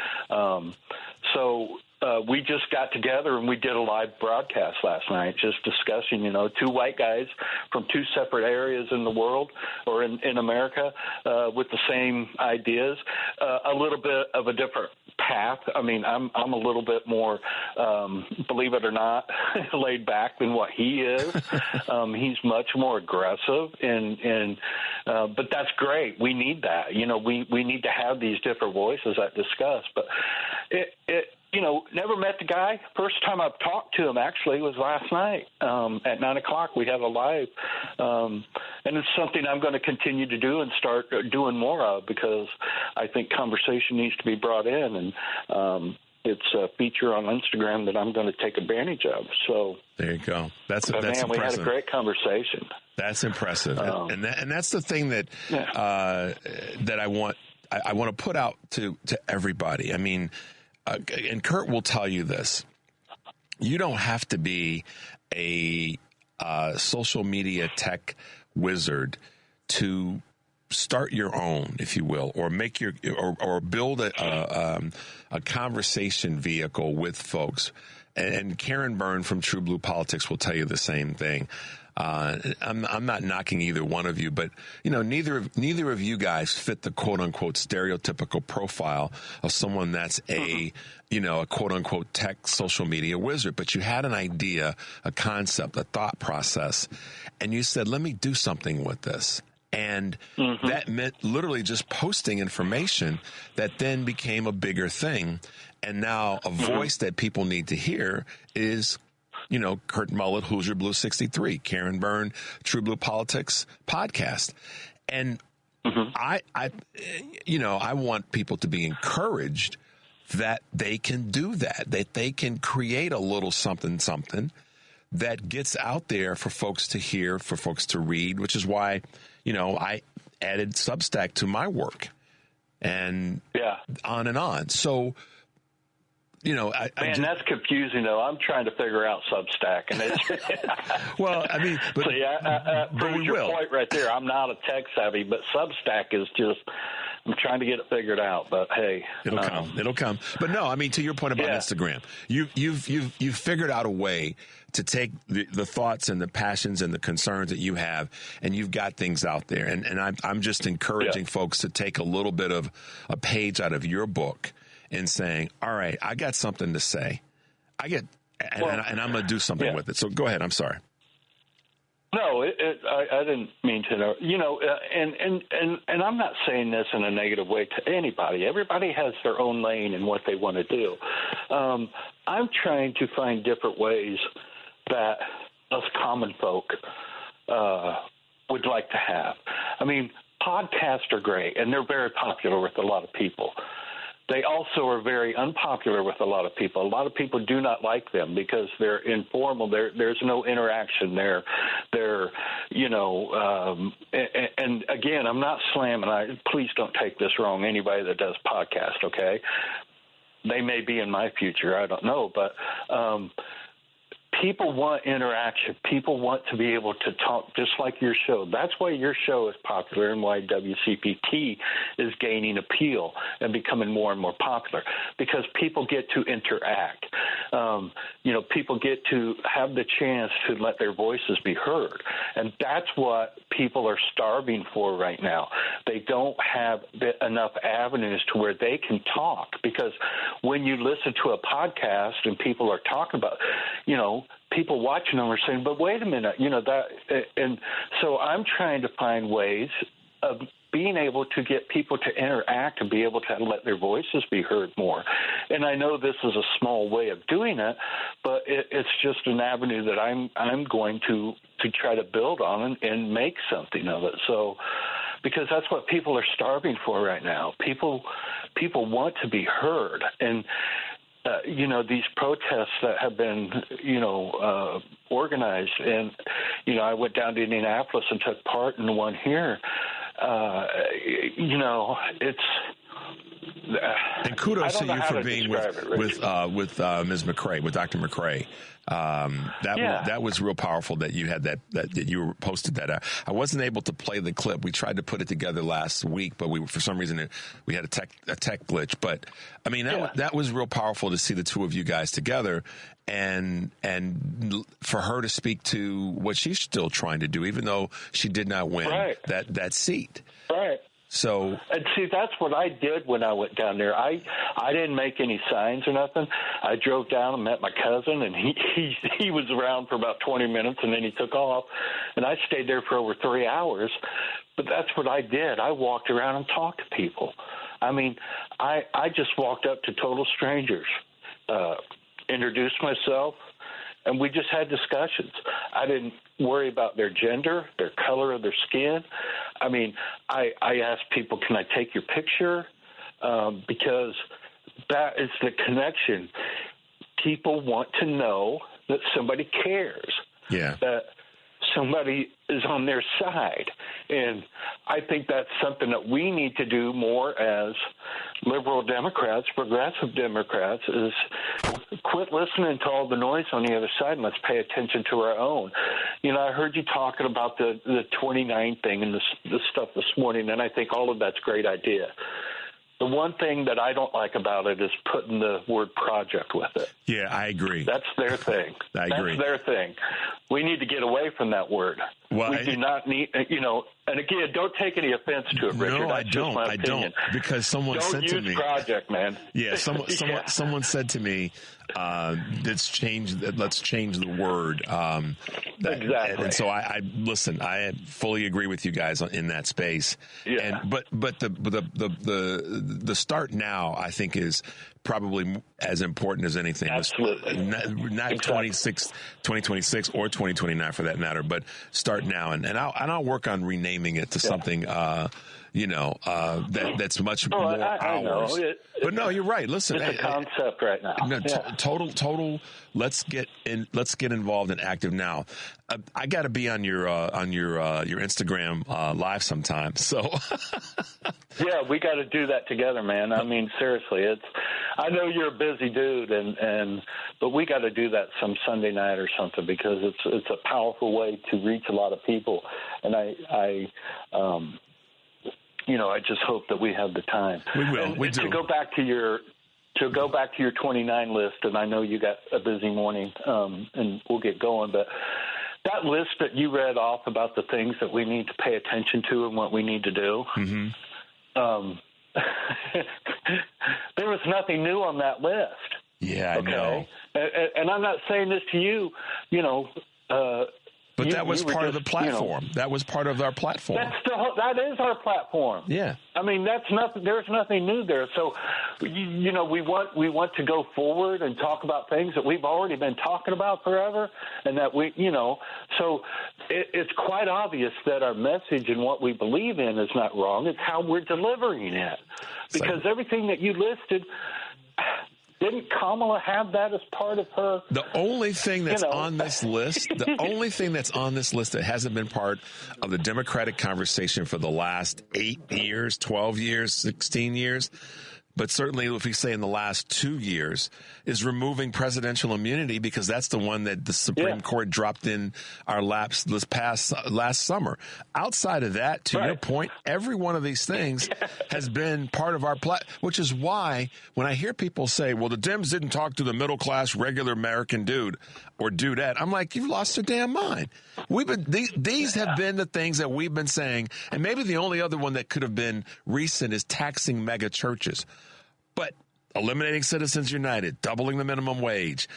We just got together and we did a live broadcast last night just discussing, two white guys from two separate areas in the world or in America with the same ideas, a little bit of a different path. I'm a little bit more, believe it or not, laid back than what he is. He's much more aggressive but that's great. We need that. We need to have these different voices that discuss, but never met the guy. First time I've talked to him actually was last night at 9:00. We had a live, and it's something I'm going to continue to do and start doing more of because I think conversation needs to be brought in, and it's a feature on Instagram that I'm going to take advantage of. So there you go. That's man, impressive. We had a great conversation. That's impressive, and that's the thing that that I want to put out to everybody. And Kurt will tell you this. You don't have to be a social media tech wizard to start your own, if you will, or make or build a conversation vehicle with folks. And Karen Byrne from True Blue Politics will tell you the same thing. I'm not knocking either one of you, but neither of you guys fit the quote unquote stereotypical profile of someone that's a quote unquote tech social media wizard. But you had an idea, a concept, a thought process, and you said, let me do something with this. And that meant literally just posting information that then became a bigger thing. And now a voice that people need to hear is Kurt Mullet, Hoosier Blue 63, Karen Byrne, True Blue Politics podcast. And I want people to be encouraged that they can do that they can create a little something that gets out there for folks to hear, for folks to read, which is why, I added Substack to my work and on and on. So, that's confusing though. I'm trying to figure out Substack, and it's well, but so, but your point right there. I'm not a tech savvy, but Substack is just, I'm trying to get it figured out, but hey, it'll come. It'll come. But no, I mean, to your point about Instagram, you've figured out a way to take the thoughts and the passions and the concerns that you have, and you've got things out there. And I'm just encouraging folks to take a little bit of a page out of your book and saying, all right, I got something to say. And I'm going to do something with it. So go ahead. I'm sorry. No, I didn't mean to. And I'm not saying this in a negative way to anybody. Everybody has their own lane and what they want to do. I'm trying to find different ways that us common folk would like to have. I mean, podcasts are great, and they're very popular with a lot of people. They also are very unpopular with a lot of people. A lot of people do not like them because they're informal. There's no interaction there. And again, I'm not slamming. Please don't take this wrong. Anybody that does podcast, okay? They may be in my future. I don't know, but people want interaction. People want to be able to talk, just like your show. That's why your show is popular and why WCPT is gaining appeal and becoming more and more popular, because people get to interact. People get to have the chance to let their voices be heard. And that's what people are starving for right now. They don't have enough avenues to where they can talk, because when you listen to a podcast and people are talking about, people watching them are saying, but wait a minute, and so I'm trying to find ways of being able to get people to interact and be able to let their voices be heard more. And I know this is a small way of doing it, but it's just an avenue that I'm going to try to build on and make something of it. So, because that's what people are starving for right now. People want to be heard. And these protests that have been, organized. And, I went down to Indianapolis and took part in one here. It's. And kudos to you for being with Ms. McCrae, with Dr. McCrae. That was real powerful that you had that you posted that. I wasn't able to play the clip. We tried to put it together last week, but for some reason we had a tech glitch. But I mean that was real powerful to see the two of you guys together, and for her to speak to what she's still trying to do, even though she did not win that seat. Right. So, and see, that's what I did when I went down there. I didn't make any signs or nothing. I drove down and met my cousin, and he was around for about 20 minutes, and then he took off, and I stayed there for over 3 hours. But that's what I did. I walked around and talked to people. I mean, I just walked up to total strangers, introduced myself, and we just had discussions. I didn't worry about their gender, their color of their skin. I mean, I asked people, can I take your picture? Because that is the connection. People want to know that somebody cares, that somebody is on their side. And I think that's something that we need to do more as liberal Democrats, progressive Democrats, is quit listening to all the noise on the other side and let's pay attention to our own. I heard you talking about the 29 thing and the stuff this morning, and I think all of that's a great idea. The one thing that I don't like about it is putting the word project with it. Yeah, I agree. That's their thing. I agree. That's their thing. We need to get away from that word. Well, we do not need, and again, don't take any offense to it, Richard. No, I don't, because someone said to me. Don't use project, man. Yeah, someone said to me, let's change the word. Exactly. And so I listen. I fully agree with you guys in that space. Yeah. But the start now, I think, is probably as important as anything. Absolutely. Not 2026 or 2029 for that matter, but start now, and I'll work on renaming it to something. That's much more ours. But no, you're right. Listen, it's a concept right now. No, total. Let's get involved and active now. I got to be on your Instagram live sometime. So yeah, we got to do that together, man. I mean, seriously, I know you're a busy dude, but we got to do that some Sunday night or something, because it's a powerful way to reach a lot of people, and I just hope that we have the time. We will. And we do. To go back to your 29 list, and I know you got a busy morning, and we'll get going, but that list that you read off about the things that we need to pay attention to and what we need to do, there was nothing new on that list. Yeah, I know. And I'm not saying this to you, but that was part of the platform. That was part of our platform. That is our platform. Yeah. I mean, that's nothing. There's nothing new there. So, we want to go forward and talk about things that we've already been talking about forever, and that So it's quite obvious that our message and what we believe in is not wrong. It's how we're delivering it, because everything that you listed. Didn't Kamala have that as part of her? The only thing that's on this list, that hasn't been part of the Democratic conversation for the last 8 years, 12 years, 16 years, but certainly if we say in the last 2 years, is removing presidential immunity, because that's the one that the Supreme Court dropped in our laps last summer. Outside of that, to your point, every one of these things has been part of our which is why when I hear people say, well, the Dems didn't talk to the middle class, regular American dude or dudette, I'm like, you've lost your damn mind. These have been the things that we've been saying, and maybe the only other one that could have been recent is taxing mega churches. But eliminating Citizens United, doubling the minimum wage,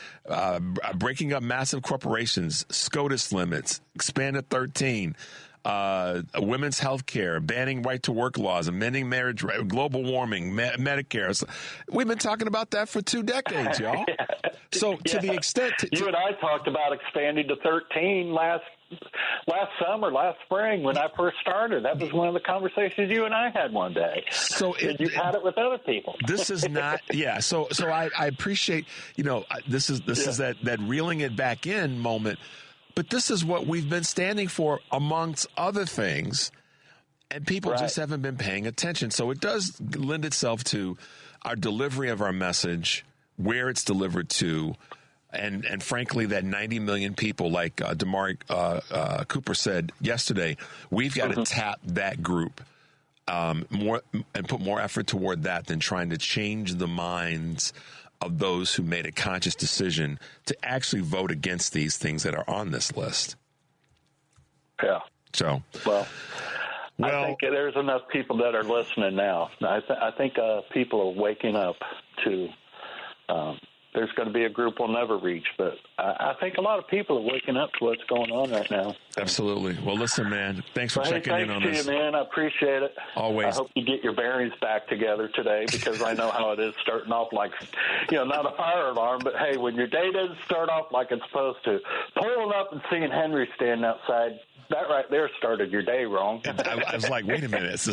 breaking up massive corporations, SCOTUS limits, expanded 13, women's health care, banning right-to-work laws, amending marriage, global warming, Medicare. So we've been talking about that for 2 decades, y'all. So to the extent... You and I talked about expanding to 13 last spring when I first started. That was one of the conversations you and I had one day. So you've had it with other people. This is not, So I appreciate, this is that reeling it back in moment. But this is what we've been standing for, amongst other things, and people just haven't been paying attention. So it does lend itself to our delivery of our message, where it's delivered to. And frankly, that 90 million people, like Damari Cooper said yesterday, we've got to tap that group more and put more effort toward that than trying to change the minds of those who made a conscious decision to actually vote against these things that are on this list. Yeah. So, well, I think there's enough people that are listening now. I think people are waking up to. There's going to be a group we'll never reach, but I think a lot of people are waking up to what's going on right now. Absolutely. Well, listen, man, thanks for checking in on this. Thanks to you, man. I appreciate it. Always. I hope you get your bearings back together today, because I know how it is starting off like, not a fire alarm, but hey, when your day doesn't start off like it's supposed to, pulling up and seeing Henry standing outside, that right there started your day wrong. I was like, wait a minute.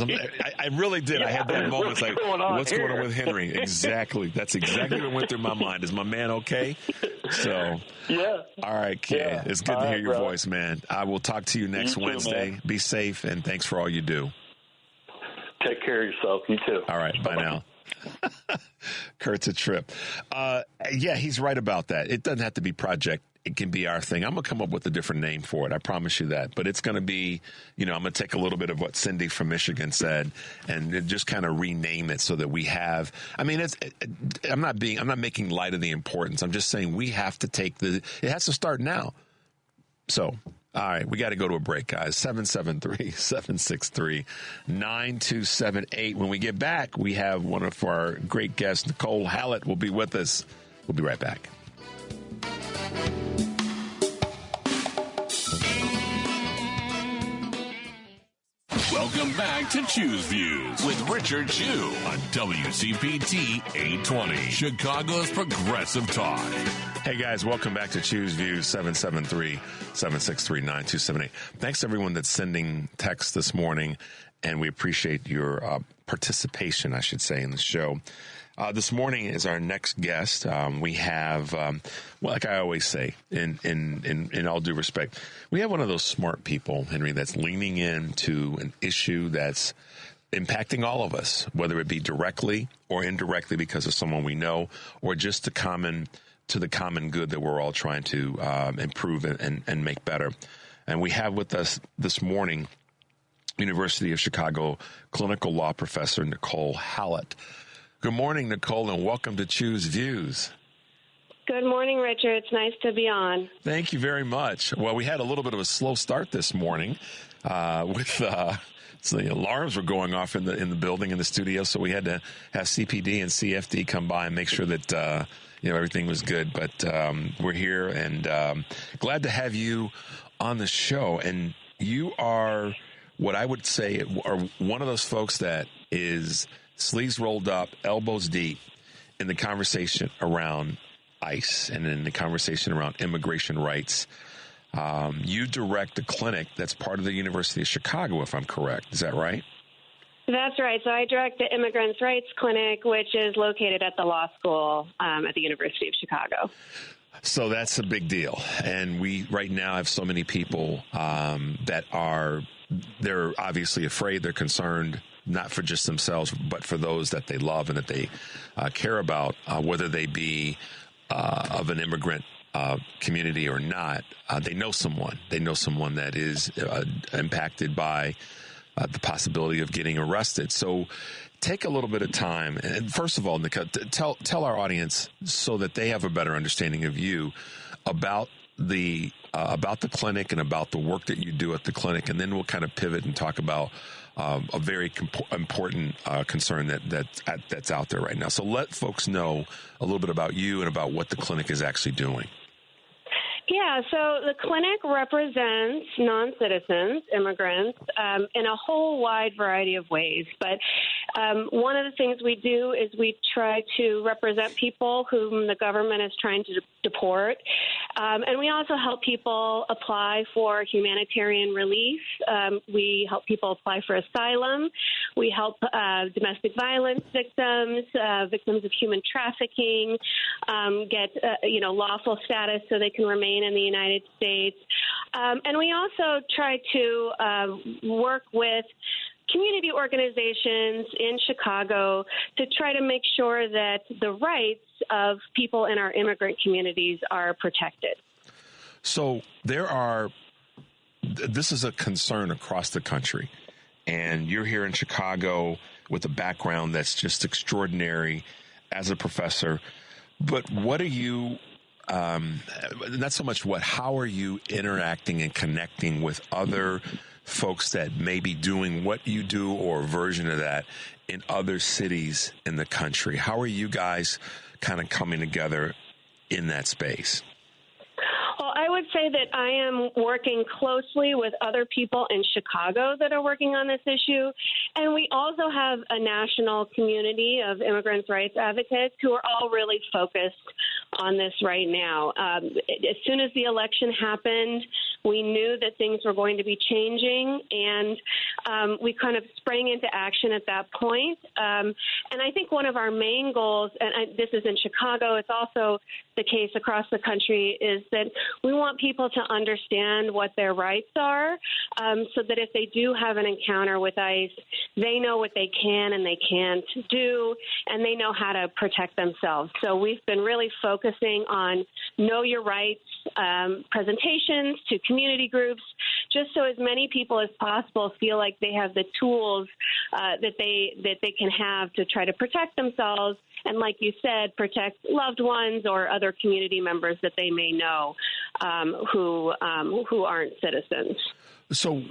I really did. I had that moment. It's like, what's going on with Henry? Exactly. That's exactly what went through my mind. Is my man okay? So, all right, kid. Yeah. It's good to hear your voice, man. I will talk to you next Wednesday. Be safe, and thanks for all you do. Take care of yourself. You too. All right. Bye now. Kurt's a trip. He's right about that. It doesn't have to be Project. It can be our thing. I'm going to come up with a different name for it. I promise you that. But it's going to be, I'm going to take a little bit of what Cindy from Michigan said and just kind of rename it so that we have, I'm not making light of the importance. I'm just saying we have to it has to start now. So, all right, we got to go to a break, guys. 773-763-9278. When we get back, we have one of our great guests, Nicole Hallett, will be with us. We'll be right back. Welcome back to Choose Views with Richard Chew on WCPT 820, Chicago's Progressive Talk. Hey guys, welcome back to Choose Views, 773-763-9278. Thanks to everyone that's sending texts this morning, and we appreciate your participation, I should say, in the show. This morning is our next guest. We have, like I always say, in all due respect, we have one of those smart people, Henry, that's leaning into an issue that's impacting all of us, whether it be directly or indirectly because of someone we know, or just the common good that we're all trying to improve and make better. And we have with us this morning University of Chicago clinical law professor Nicole Hallett. Good morning, Nicole, and welcome to Choose Views. Good morning, Richard. It's nice to be on. Thank you very much. Well, we had a little bit of a slow start this morning so the alarms were going off in the building, in the studio, so we had to have CPD and CFD come by and make sure that everything was good. But we're here, and glad to have you on the show. And you are what I would say are one of those folks that is sleeves rolled up, elbows deep in the conversation around ICE and in the conversation around immigration rights. You direct a clinic that's part of the University of Chicago, if I'm correct. Is that right? That's right. So I direct the Immigrants' Rights Clinic, which is located at the law school at the University of Chicago. So that's a big deal. And we right now have so many people they're obviously afraid, they're concerned, not for just themselves, but for those that they love and that they care about, whether they be of an immigrant community or not. They know someone that is impacted by the possibility of getting arrested. So take a little bit of time. And first of all, Nicole, tell our audience so that they have a better understanding of you about the clinic and about the work that you do at the clinic. And then we'll kind of pivot and talk about a very important concern that's out there right now. So let folks know a little bit about you and about what the clinic is actually doing. Yeah, so the clinic represents non-citizens, immigrants, in a whole wide variety of ways. But one of the things we do is we try to represent people whom the government is trying to deport. And we also help people apply for humanitarian relief. We help people apply for asylum. We help domestic violence victims, victims of human trafficking, get lawful status so they can remain in the United States. And we also try to work with community organizations in Chicago to try to make sure that the rights of people in our immigrant communities are protected. So this is a concern across the country, and you're here in Chicago with a background that's just extraordinary as a professor. But what are you, not so much how are you interacting and connecting with other folks that may be doing what you do or a version of that in other cities in the country? How are you guys kind of coming together in that space? Well, I would say that I am working closely with other people in Chicago that are working on this issue. And we also have a national community of immigrants' rights advocates who are all really focused on this right now. As soon as the election happened, we knew that things were going to be changing, and we kind of sprang into action at that point. And I think one of our main goals, and this is in Chicago, it's also the case across the country, is that we want people to understand what their rights are, so that if they do have an encounter with ICE, they know what they can and they can't do, and they know how to protect themselves. So we've been really focusing on know your rights presentations to community groups, just so as many people as possible feel like they have the tools that they can have to try to protect themselves, and like you said, protect loved ones or other community members that they may know who aren't citizens. So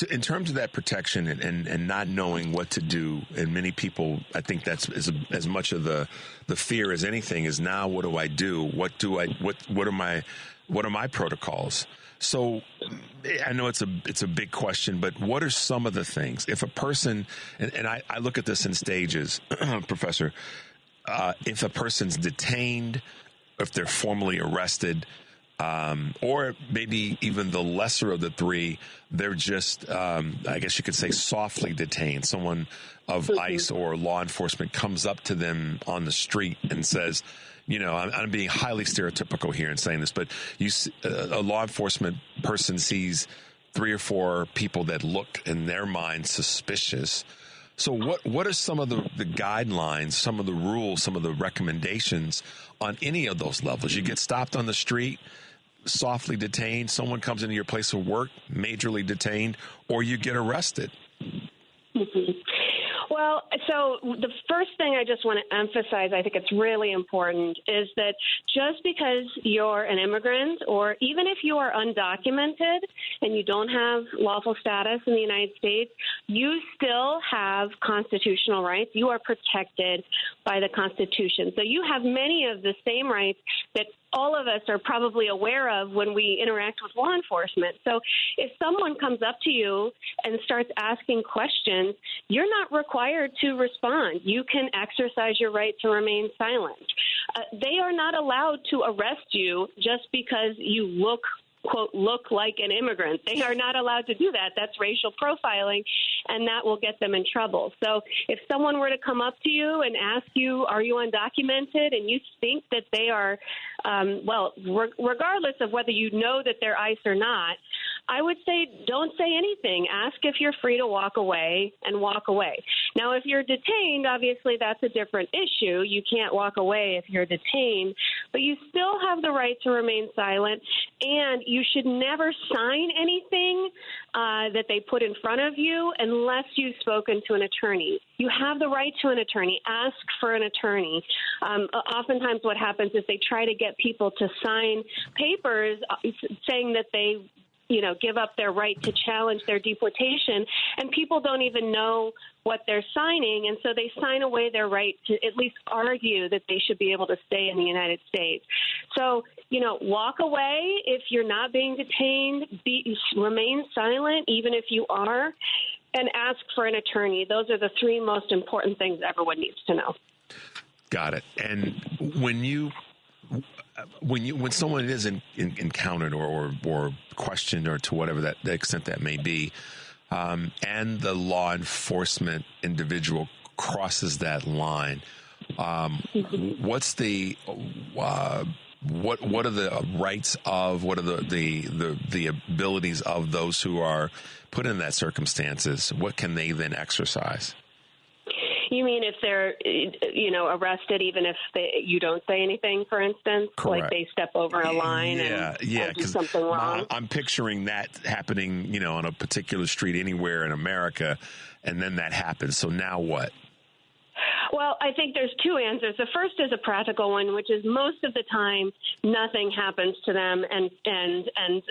in terms of that protection and not knowing what to do, and many people, I think that's as much of the fear as anything is now, what do I do? What are my protocols? So I know it's a big question, but what are some of the things? If a person, and I look at this in stages, Professor, if a person's detained, if they're formally arrested, or maybe even the lesser of the three, they're just, I guess you could say, softly detained. Someone of ICE or law enforcement comes up to them on the street and says, I'm being highly stereotypical here in saying this, but a law enforcement person sees 3 or 4 people that look in their mind suspicious. So what are some of the guidelines, some of the rules, some of the recommendations on any of those levels? You get stopped on the street. softly detained, someone comes into your place of work, majorly detained, or you get arrested? Mm-hmm. Well, so the first thing I just want to emphasize, I think it's really important, is that just because you're an immigrant, or even if you are undocumented and you don't have lawful status in the United States, you still have constitutional rights. You are protected by the Constitution. So you have many of the same rights that all of us are probably aware of when we interact with law enforcement. So if someone comes up to you and starts asking questions, you're not required to respond. You can exercise your right to remain silent. They are not allowed to arrest you just because you look like an immigrant. They are not allowed to do that. That's racial profiling, and that will get them in trouble. So if someone were to come up to you and ask you, are you undocumented, and you think that they are, regardless of whether you know that they're ICE or not, I would say don't say anything. Ask if you're free to walk away and walk away. Now, if you're detained, obviously that's a different issue. You can't walk away if you're detained, but you still have the right to remain silent, and you should never sign anything that they put in front of you unless you've spoken to an attorney. You have the right to an attorney. Ask for an attorney. Oftentimes what happens is they try to get people to sign papers saying that they give up their right to challenge their deportation, and people don't even know what they're signing, and so they sign away their right to at least argue that they should be able to stay in the United States. So, walk away if you're not being detained, remain silent even if you are, and ask for an attorney. Those are the three most important things everyone needs to know. Got it. And when someone is encountered or questioned, or to whatever that the extent that may be, and the law enforcement individual crosses that line, what's the what are the rights of, what are the abilities of those who are put in that circumstances? What can they then exercise? You mean if they're, arrested, even if you don't say anything, for instance? Correct. Like they step over a line and do something wrong? I'm picturing that happening, on a particular street anywhere in America, and then that happens. So now what? Well, I think there's two answers. The first is a practical one, which is most of the time nothing happens to them, and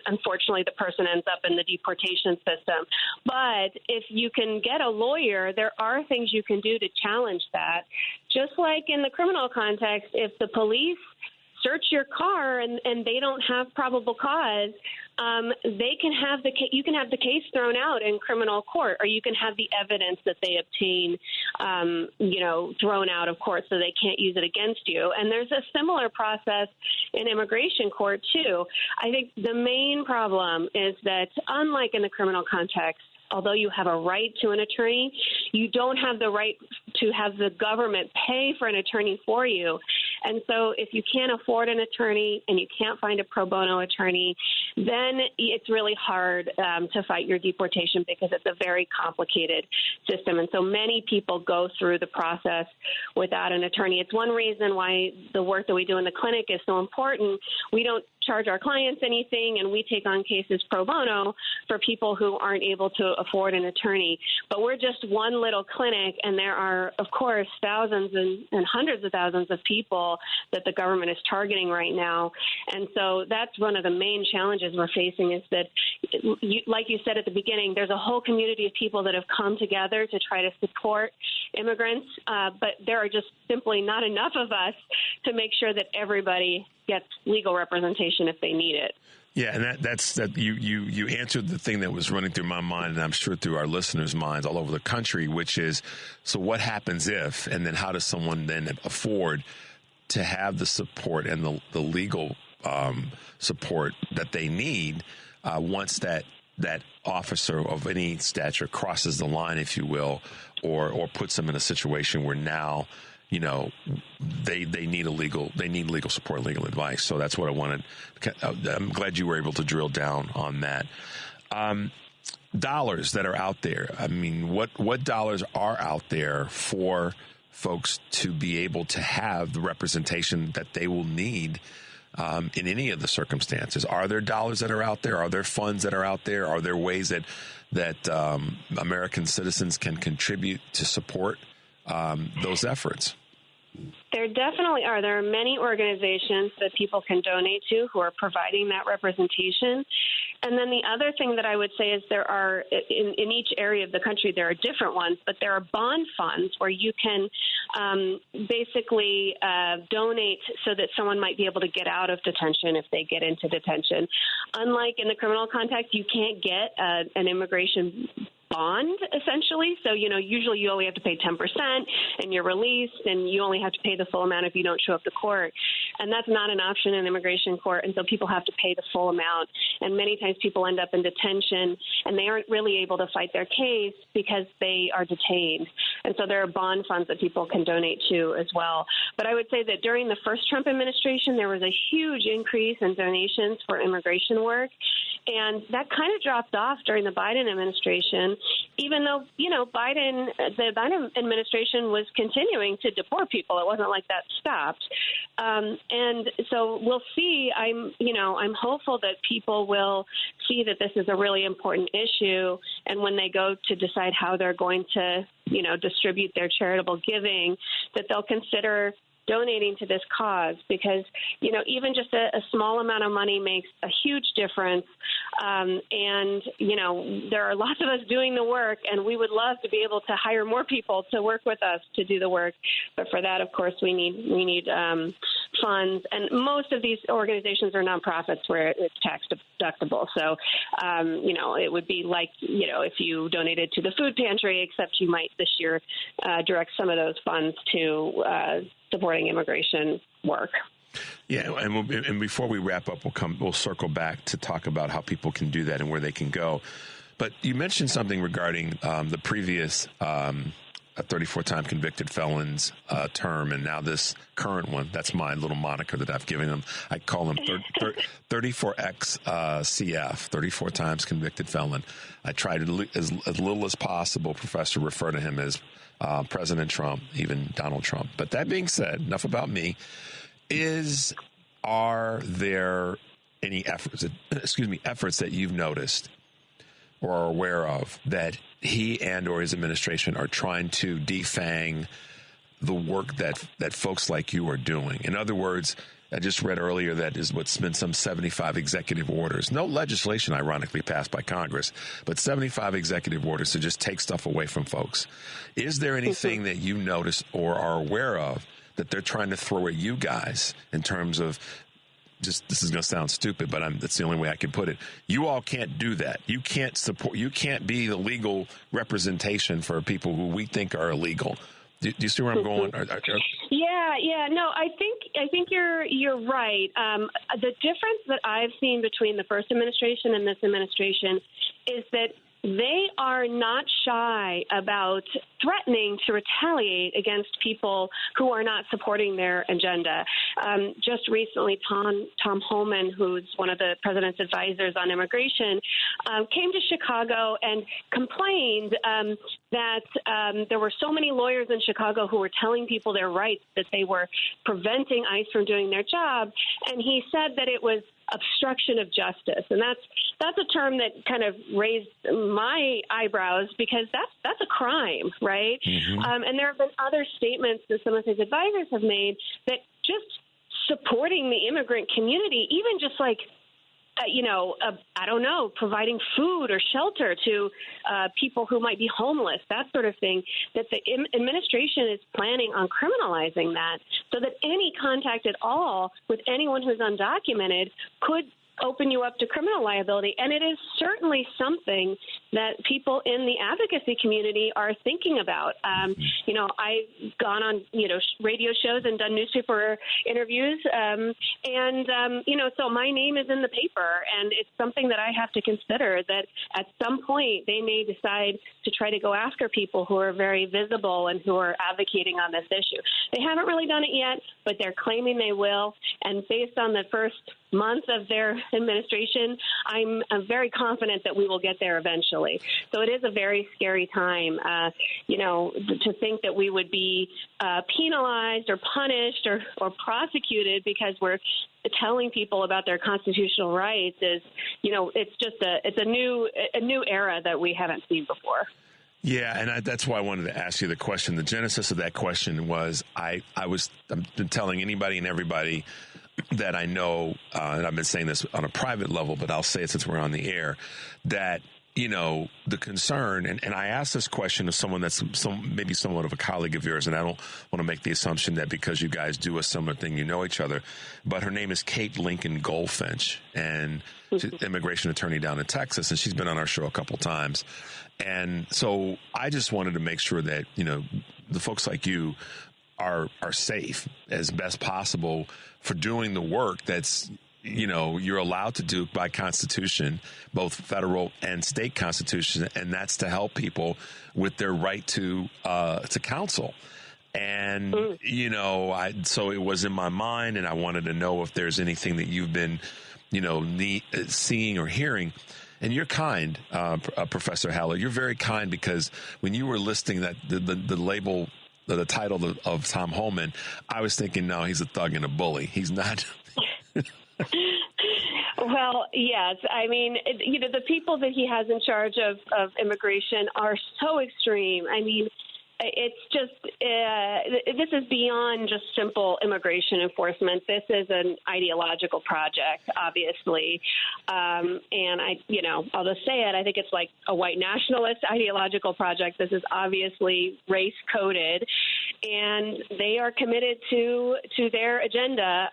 unfortunately the person ends up in the deportation system. But if you can get a lawyer, there are things you can do to challenge that. Just like in the criminal context, if the police search your car and they don't have probable cause, you can have the case thrown out in criminal court, or you can have the evidence that they obtain, thrown out of court so they can't use it against you. And there's a similar process in immigration court too. I think the main problem is that, unlike in the criminal context, although you have a right to an attorney, you don't have the right to have the government pay for an attorney for you. And so if you can't afford an attorney and you can't find a pro bono attorney, then it's really hard to fight your deportation, because it's a very complicated system. And so many people go through the process without an attorney. It's one reason why the work that we do in the clinic is so important. We don't charge our clients anything, and we take on cases pro bono for people who aren't able to afford an attorney. But we're just one little clinic, and there are, of course, thousands and hundreds of thousands of people that the government is targeting right now. And so that's one of the main challenges we're facing, is that, like you said at the beginning, there's a whole community of people that have come together to try to support immigrants, but there are just simply not enough of us to make sure that everybody gets legal representation if they need it. Yeah, and that's you answered the thing that was running through my mind, and I'm sure through our listeners' minds all over the country, which is, so what happens if, and then how does someone then afford to have the support and the legal support that they need once that officer of any stature crosses the line, if you will, or puts them in a situation where now, they need legal support, legal advice. So that's what I wanted. I'm glad you were able to drill down on that. Dollars that are out there. I mean, what dollars are out there for folks to be able to have the representation that they will need in any of the circumstances? Are there dollars that are out there? Are there funds that are out there? Are there ways that American citizens can contribute to support those efforts? There definitely are. There are many organizations that people can donate to who are providing that representation. And then the other thing that I would say is there are, in each area of the country, there are different ones, but there are bond funds where you can basically donate so that someone might be able to get out of detention if they get into detention. Unlike in the criminal context, you can't get an immigration bond, essentially. So, usually you only have to pay 10% and you're released, and you only have to pay the full amount if you don't show up to court. And that's not an option in immigration court, and so people have to pay the full amount. And many times people end up in detention, and they aren't really able to fight their case because they are detained. And so there are bond funds that people can donate to as well. But I would say that during the first Trump administration, there was a huge increase in donations for immigration work. And that kind of dropped off during the Biden administration, even though, the Biden administration was continuing to deport people. It wasn't like that stopped. And so we'll see. I'm hopeful that people will see that this is a really important issue. And when they go to decide how they're going to, distribute their charitable giving, that they'll consider donating to this cause, because, even just a small amount of money makes a huge difference. And, there are lots of us doing the work, and we would love to be able to hire more people to work with us to do the work. But for that, of course, we need funds. And most of these organizations are nonprofits where it's tax deductible. So, it would be like, if you donated to the food pantry, except you might this year direct some of those funds to supporting immigration work. Yeah, and before we wrap up, we'll circle back to talk about how people can do that and where they can go. But you mentioned something regarding the previous 34-time convicted felons term, and now this current one. That's my little moniker that I've given them. I call them 34X CF, 34 times convicted felon. I try to, as little as possible, Professor, refer to him as President Trump, even Donald Trump. But that being said, enough about me. Are there any efforts that you've noticed or are aware of that he and or his administration are trying to defang the work that folks like you are doing? In other words, I just read earlier that is what's been some 75 executive orders. No legislation, ironically, passed by Congress, but 75 executive orders to just take stuff away from folks. Is there anything that you notice or are aware of that they're trying to throw at you guys in terms of, just, this is going to sound stupid, but that's the only way I can put it. You all can't do that. You can't be the legal representation for people who we think are illegal. Do you see where I'm going? Yeah. No, I think you're right. The difference that I've seen between the first administration and this administration is that they are not shy about threatening to retaliate against people who are not supporting their agenda. Just recently, Tom Homan, who's one of the president's advisors on immigration, came to Chicago and complained that there were so many lawyers in Chicago who were telling people their rights, that they were preventing ICE from doing their job. And he said that it was obstruction of justice. And that's a term that kind of raised my eyebrows, because that's a crime, right? Mm-hmm. And there have been other statements that some of his advisors have made that just supporting the immigrant community, even just like, I don't know, providing food or shelter to people who might be homeless, that sort of thing, that the administration is planning on criminalizing that, so that any contact at all with anyone who's undocumented could open you up to criminal liability. And it is certainly something that people in the advocacy community are thinking about. I've gone on, radio shows and done newspaper interviews. So my name is in the paper, and it's something that I have to consider, that at some point they may decide to try to go after people who are very visible and who are advocating on this issue. They haven't really done it yet, but they're claiming they will. And based on the first month of their administration, I'm very confident that we will get there eventually. potentially. So it is a very scary time, to think that we would be penalized or punished or prosecuted because we're telling people about their constitutional rights is, it's a new era that we haven't seen before. Yeah, and that's why I wanted to ask you the question. The genesis of that question was I'm telling anybody and everybody that I know, and I've been saying this on a private level, but I'll say it since we're on the air, that, the concern, and I asked this question to someone that's maybe somewhat of a colleague of yours, and I don't want to make the assumption that because you guys do a similar thing, you know each other, but her name is Kate Lincoln Goldfinch, and she's an immigration attorney down in Texas, and she's been on our show a couple times. And so I just wanted to make sure that, the folks like you are safe as best possible for doing the work that's, you're allowed to do by Constitution, both federal and state constitution, and that's to help people with their right to counsel. And, so it was in my mind, and I wanted to know if there's anything that you've been, seeing or hearing. And you're kind, Professor Hallett. You're very kind, because when you were listing that the label, the title of Tom Homan, I was thinking, no, he's a thug and a bully. He's not. Well, yes. I mean, the people that he has in charge of immigration are so extreme. I mean, it's just this is beyond just simple immigration enforcement. This is an ideological project, obviously, and I'll just say it. I think it's like a white nationalist ideological project. This is obviously race coded, and they are committed to their agenda.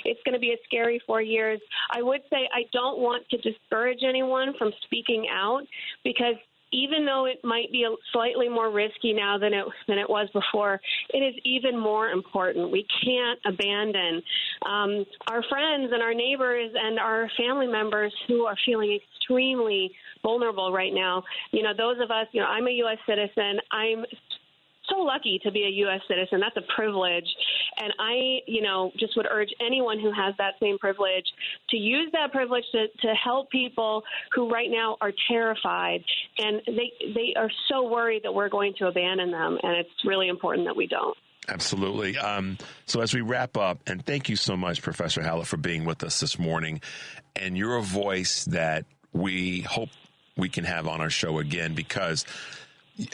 It's going to be a scary 4 years. I would say I don't want to discourage anyone from speaking out, because even though it might be slightly more risky now than it was before, it is even more important. We can't abandon our friends and our neighbors and our family members who are feeling extremely vulnerable right now. Those of us, I'm a U.S. citizen. I'm so lucky to be a U.S. citizen. That's a privilege. And I, just would urge anyone who has that same privilege to use that privilege to help people who right now are terrified. And they are so worried that we're going to abandon them. And it's really important that we don't. Absolutely. So as we wrap up, and thank you so much, Professor Hallett, for being with us this morning. And you're a voice that we hope we can have on our show again, because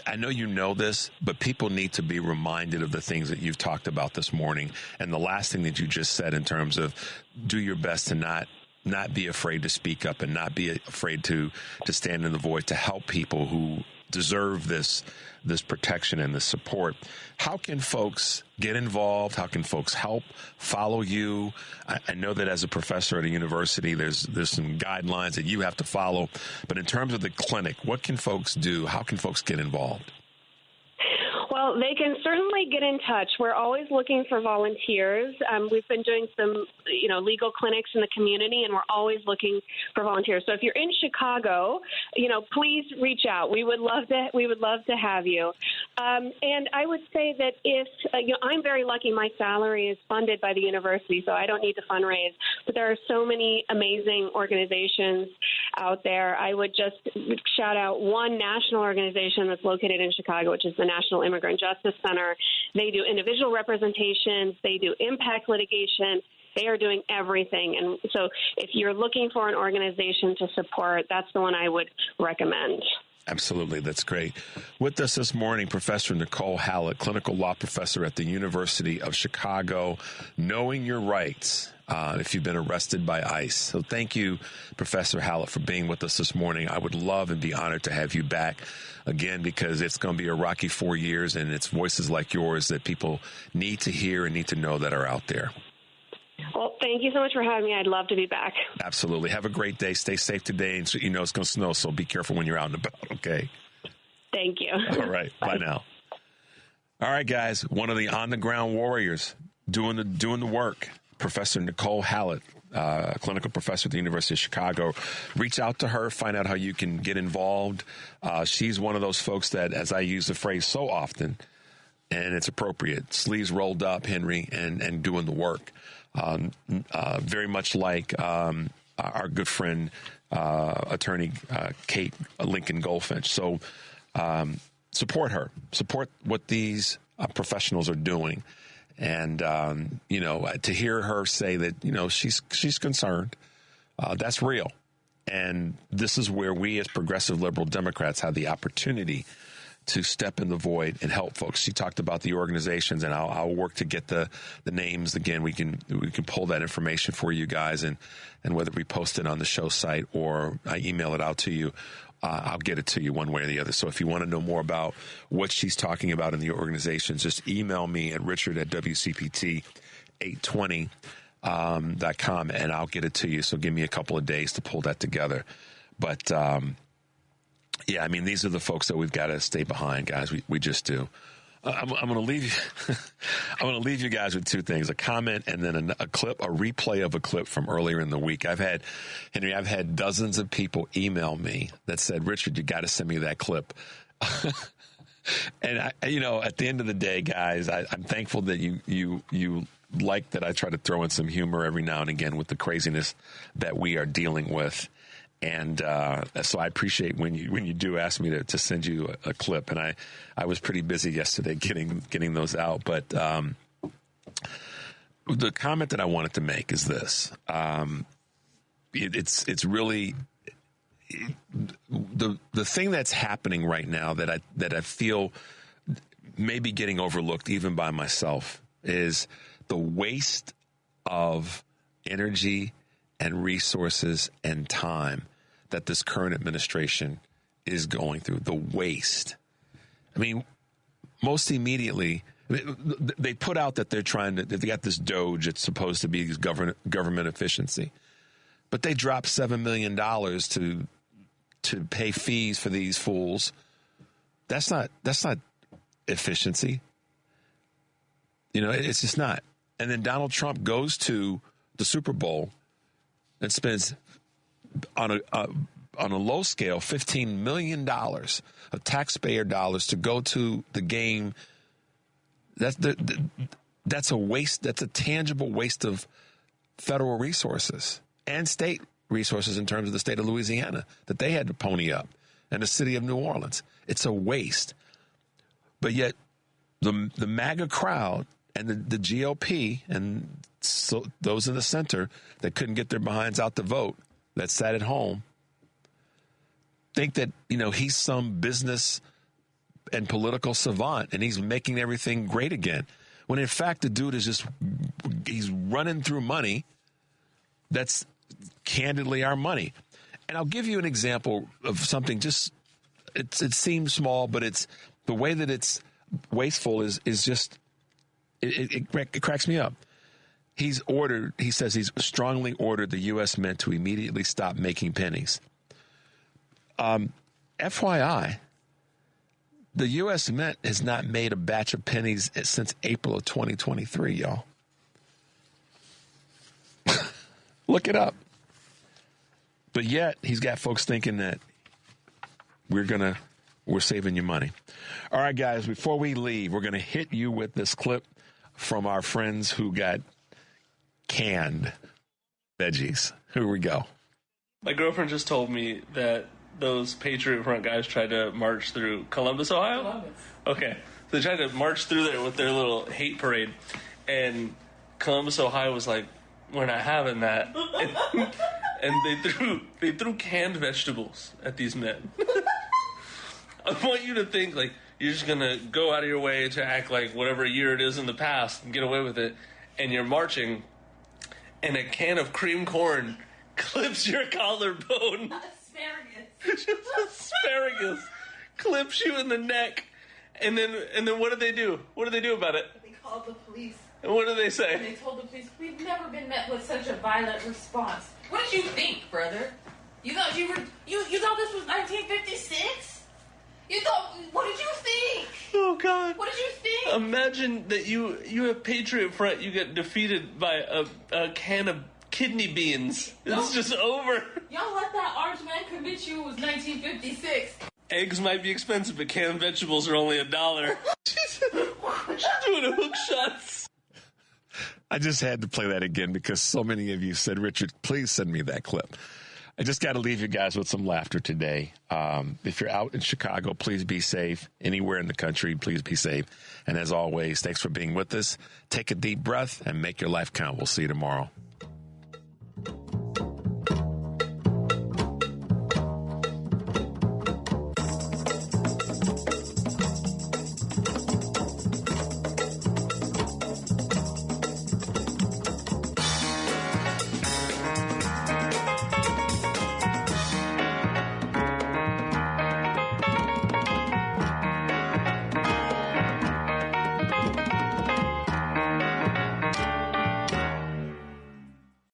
I know you know this, but people need to be reminded of the things that you've talked about this morning. And the last thing that you just said in terms of do your best to not be afraid to speak up and not be afraid to stand in the void to help people who deserve this protection and this support. How can folks get involved? How can folks help follow you? I know that as a professor at a university, there's some guidelines that you have to follow. But in terms of the clinic, what can folks do? How can folks get involved? Well, they can certainly get in touch. We're always looking for volunteers. We've been doing some, legal clinics in the community, and we're always looking for volunteers. So if you're in Chicago, please reach out. We would love to have you. And I would say that if I'm very lucky, my salary is funded by the university, so I don't need to fundraise. But there are so many amazing organizations out there. I would just shout out one national organization that's located in Chicago, which is the National Immigrant Justice Center. They do individual representations. They do impact litigation. They are doing everything. And so if you're looking for an organization to support, that's the one I would recommend. Absolutely. That's great. With us this morning, Professor Nicole Hallett, clinical law professor at the University of Chicago, knowing your rights if you've been arrested by ICE. So thank you, Professor Hallett, for being with us this morning. I would love and be honored to have you back again, because it's going to be a rocky 4 years, and it's voices like yours that people need to hear and need to know that are out there. Well, thank you so much for having me. I'd love to be back. Absolutely. Have a great day. Stay safe today. And it's going to snow, so be careful when you're out and about, okay? Thank you. All right. Bye now. All right, guys. One of the on-the-ground warriors doing the work, Professor Nicole Hallett, clinical professor at the University of Chicago. Reach out to her. Find out how you can get involved. She's one of those folks that, as I use the phrase so often, and it's appropriate, sleeves rolled up, Henry, and doing the work. Very much like our good friend, attorney Kate Lincoln Goldfinch. So support her. Support what these professionals are doing. And, to hear her say that, she's concerned, that's real. And this is where we as progressive liberal Democrats have the opportunity to step in the void and help folks. She talked about the organizations, and I'll work to get the names again. We can pull that information for you guys, and whether we post it on the show site or I email it out to you, I'll get it to you one way or the other. So if you want to know more about what she's talking about in the organizations, just email me at richard@WCPT820.com, and I'll get it to you. So give me a couple of days to pull that together. But yeah, I mean, these are the folks that we've got to stay behind, guys. We just do. I'm going to leave you. I'm going to leave you guys with two things: a comment and then a replay of a clip from earlier in the week. I've had dozens of people email me that said, "Richard, you got to send me that clip." And at the end of the day, guys, I'm thankful that you like that I try to throw in some humor every now and again with the craziness that we are dealing with. And so I appreciate when you do ask me to send you a clip. And I was pretty busy yesterday getting those out. But the comment that I wanted to make is this: it's really the thing that's happening right now that I feel may be getting overlooked even by myself is the waste of energy and resources and time that this current administration is going through. The waste. I mean, most immediately, they put out that they got this DOGE. It's supposed to be government efficiency, but they dropped $7 million to pay fees for these fools. That's not efficiency. It's just not. And then Donald Trump goes to the Super Bowl and spends on a low scale $15 million of taxpayer dollars to go to the game. That's a waste. That's a tangible waste of federal resources and state resources in terms of the state of Louisiana that they had to pony up, and the city of New Orleans. It's a waste. But yet the MAGA crowd and the GOP and so those in the center that couldn't get their behinds out to vote, that sat at home, think that, he's some business and political savant and he's making everything great again. When in fact, the dude is he's running through money that's candidly our money. And I'll give you an example of something it seems small, but it's the way that it's wasteful is just, it cracks me up. He says he's strongly ordered the U.S. Mint to immediately stop making pennies. FYI, the U.S. Mint has not made a batch of pennies since April of 2023, y'all. Look it up. But yet, he's got folks thinking that we're saving you money. All right, guys, before we leave, we're going to hit you with this clip from our friends who got canned veggies. Here we go. My girlfriend just told me that those Patriot Front guys tried to march through Columbus, Ohio? Columbus. Okay. So they tried to march through there with their little hate parade. And Columbus, Ohio was like, we're not having that. And they threw canned vegetables at these men. I want you to think like you're just going to go out of your way to act like whatever year it is in the past and get away with it. And you're marching, and a can of cream corn clips your collarbone. Asparagus. Just asparagus clips you in the neck. And then what did they do? What did they do about it? They called the police. And what did they say? And they told the police, we've never been met with such a violent response. What did you think, brother? You thought you thought this was 1956? What did you think? Oh, God. What did you think? Imagine that you have Patriot Front, you get defeated by a can of kidney beans. It's just over. Y'all let that orange man convince you it was 1956. Eggs might be expensive, but canned vegetables are only $1. She's doing hook shots. I just had to play that again because so many of you said, Richard, please send me that clip. I just got to leave you guys with some laughter today. If you're out in Chicago, please be safe. Anywhere in the country, please be safe. And as always, thanks for being with us. Take a deep breath and make your life count. We'll see you tomorrow.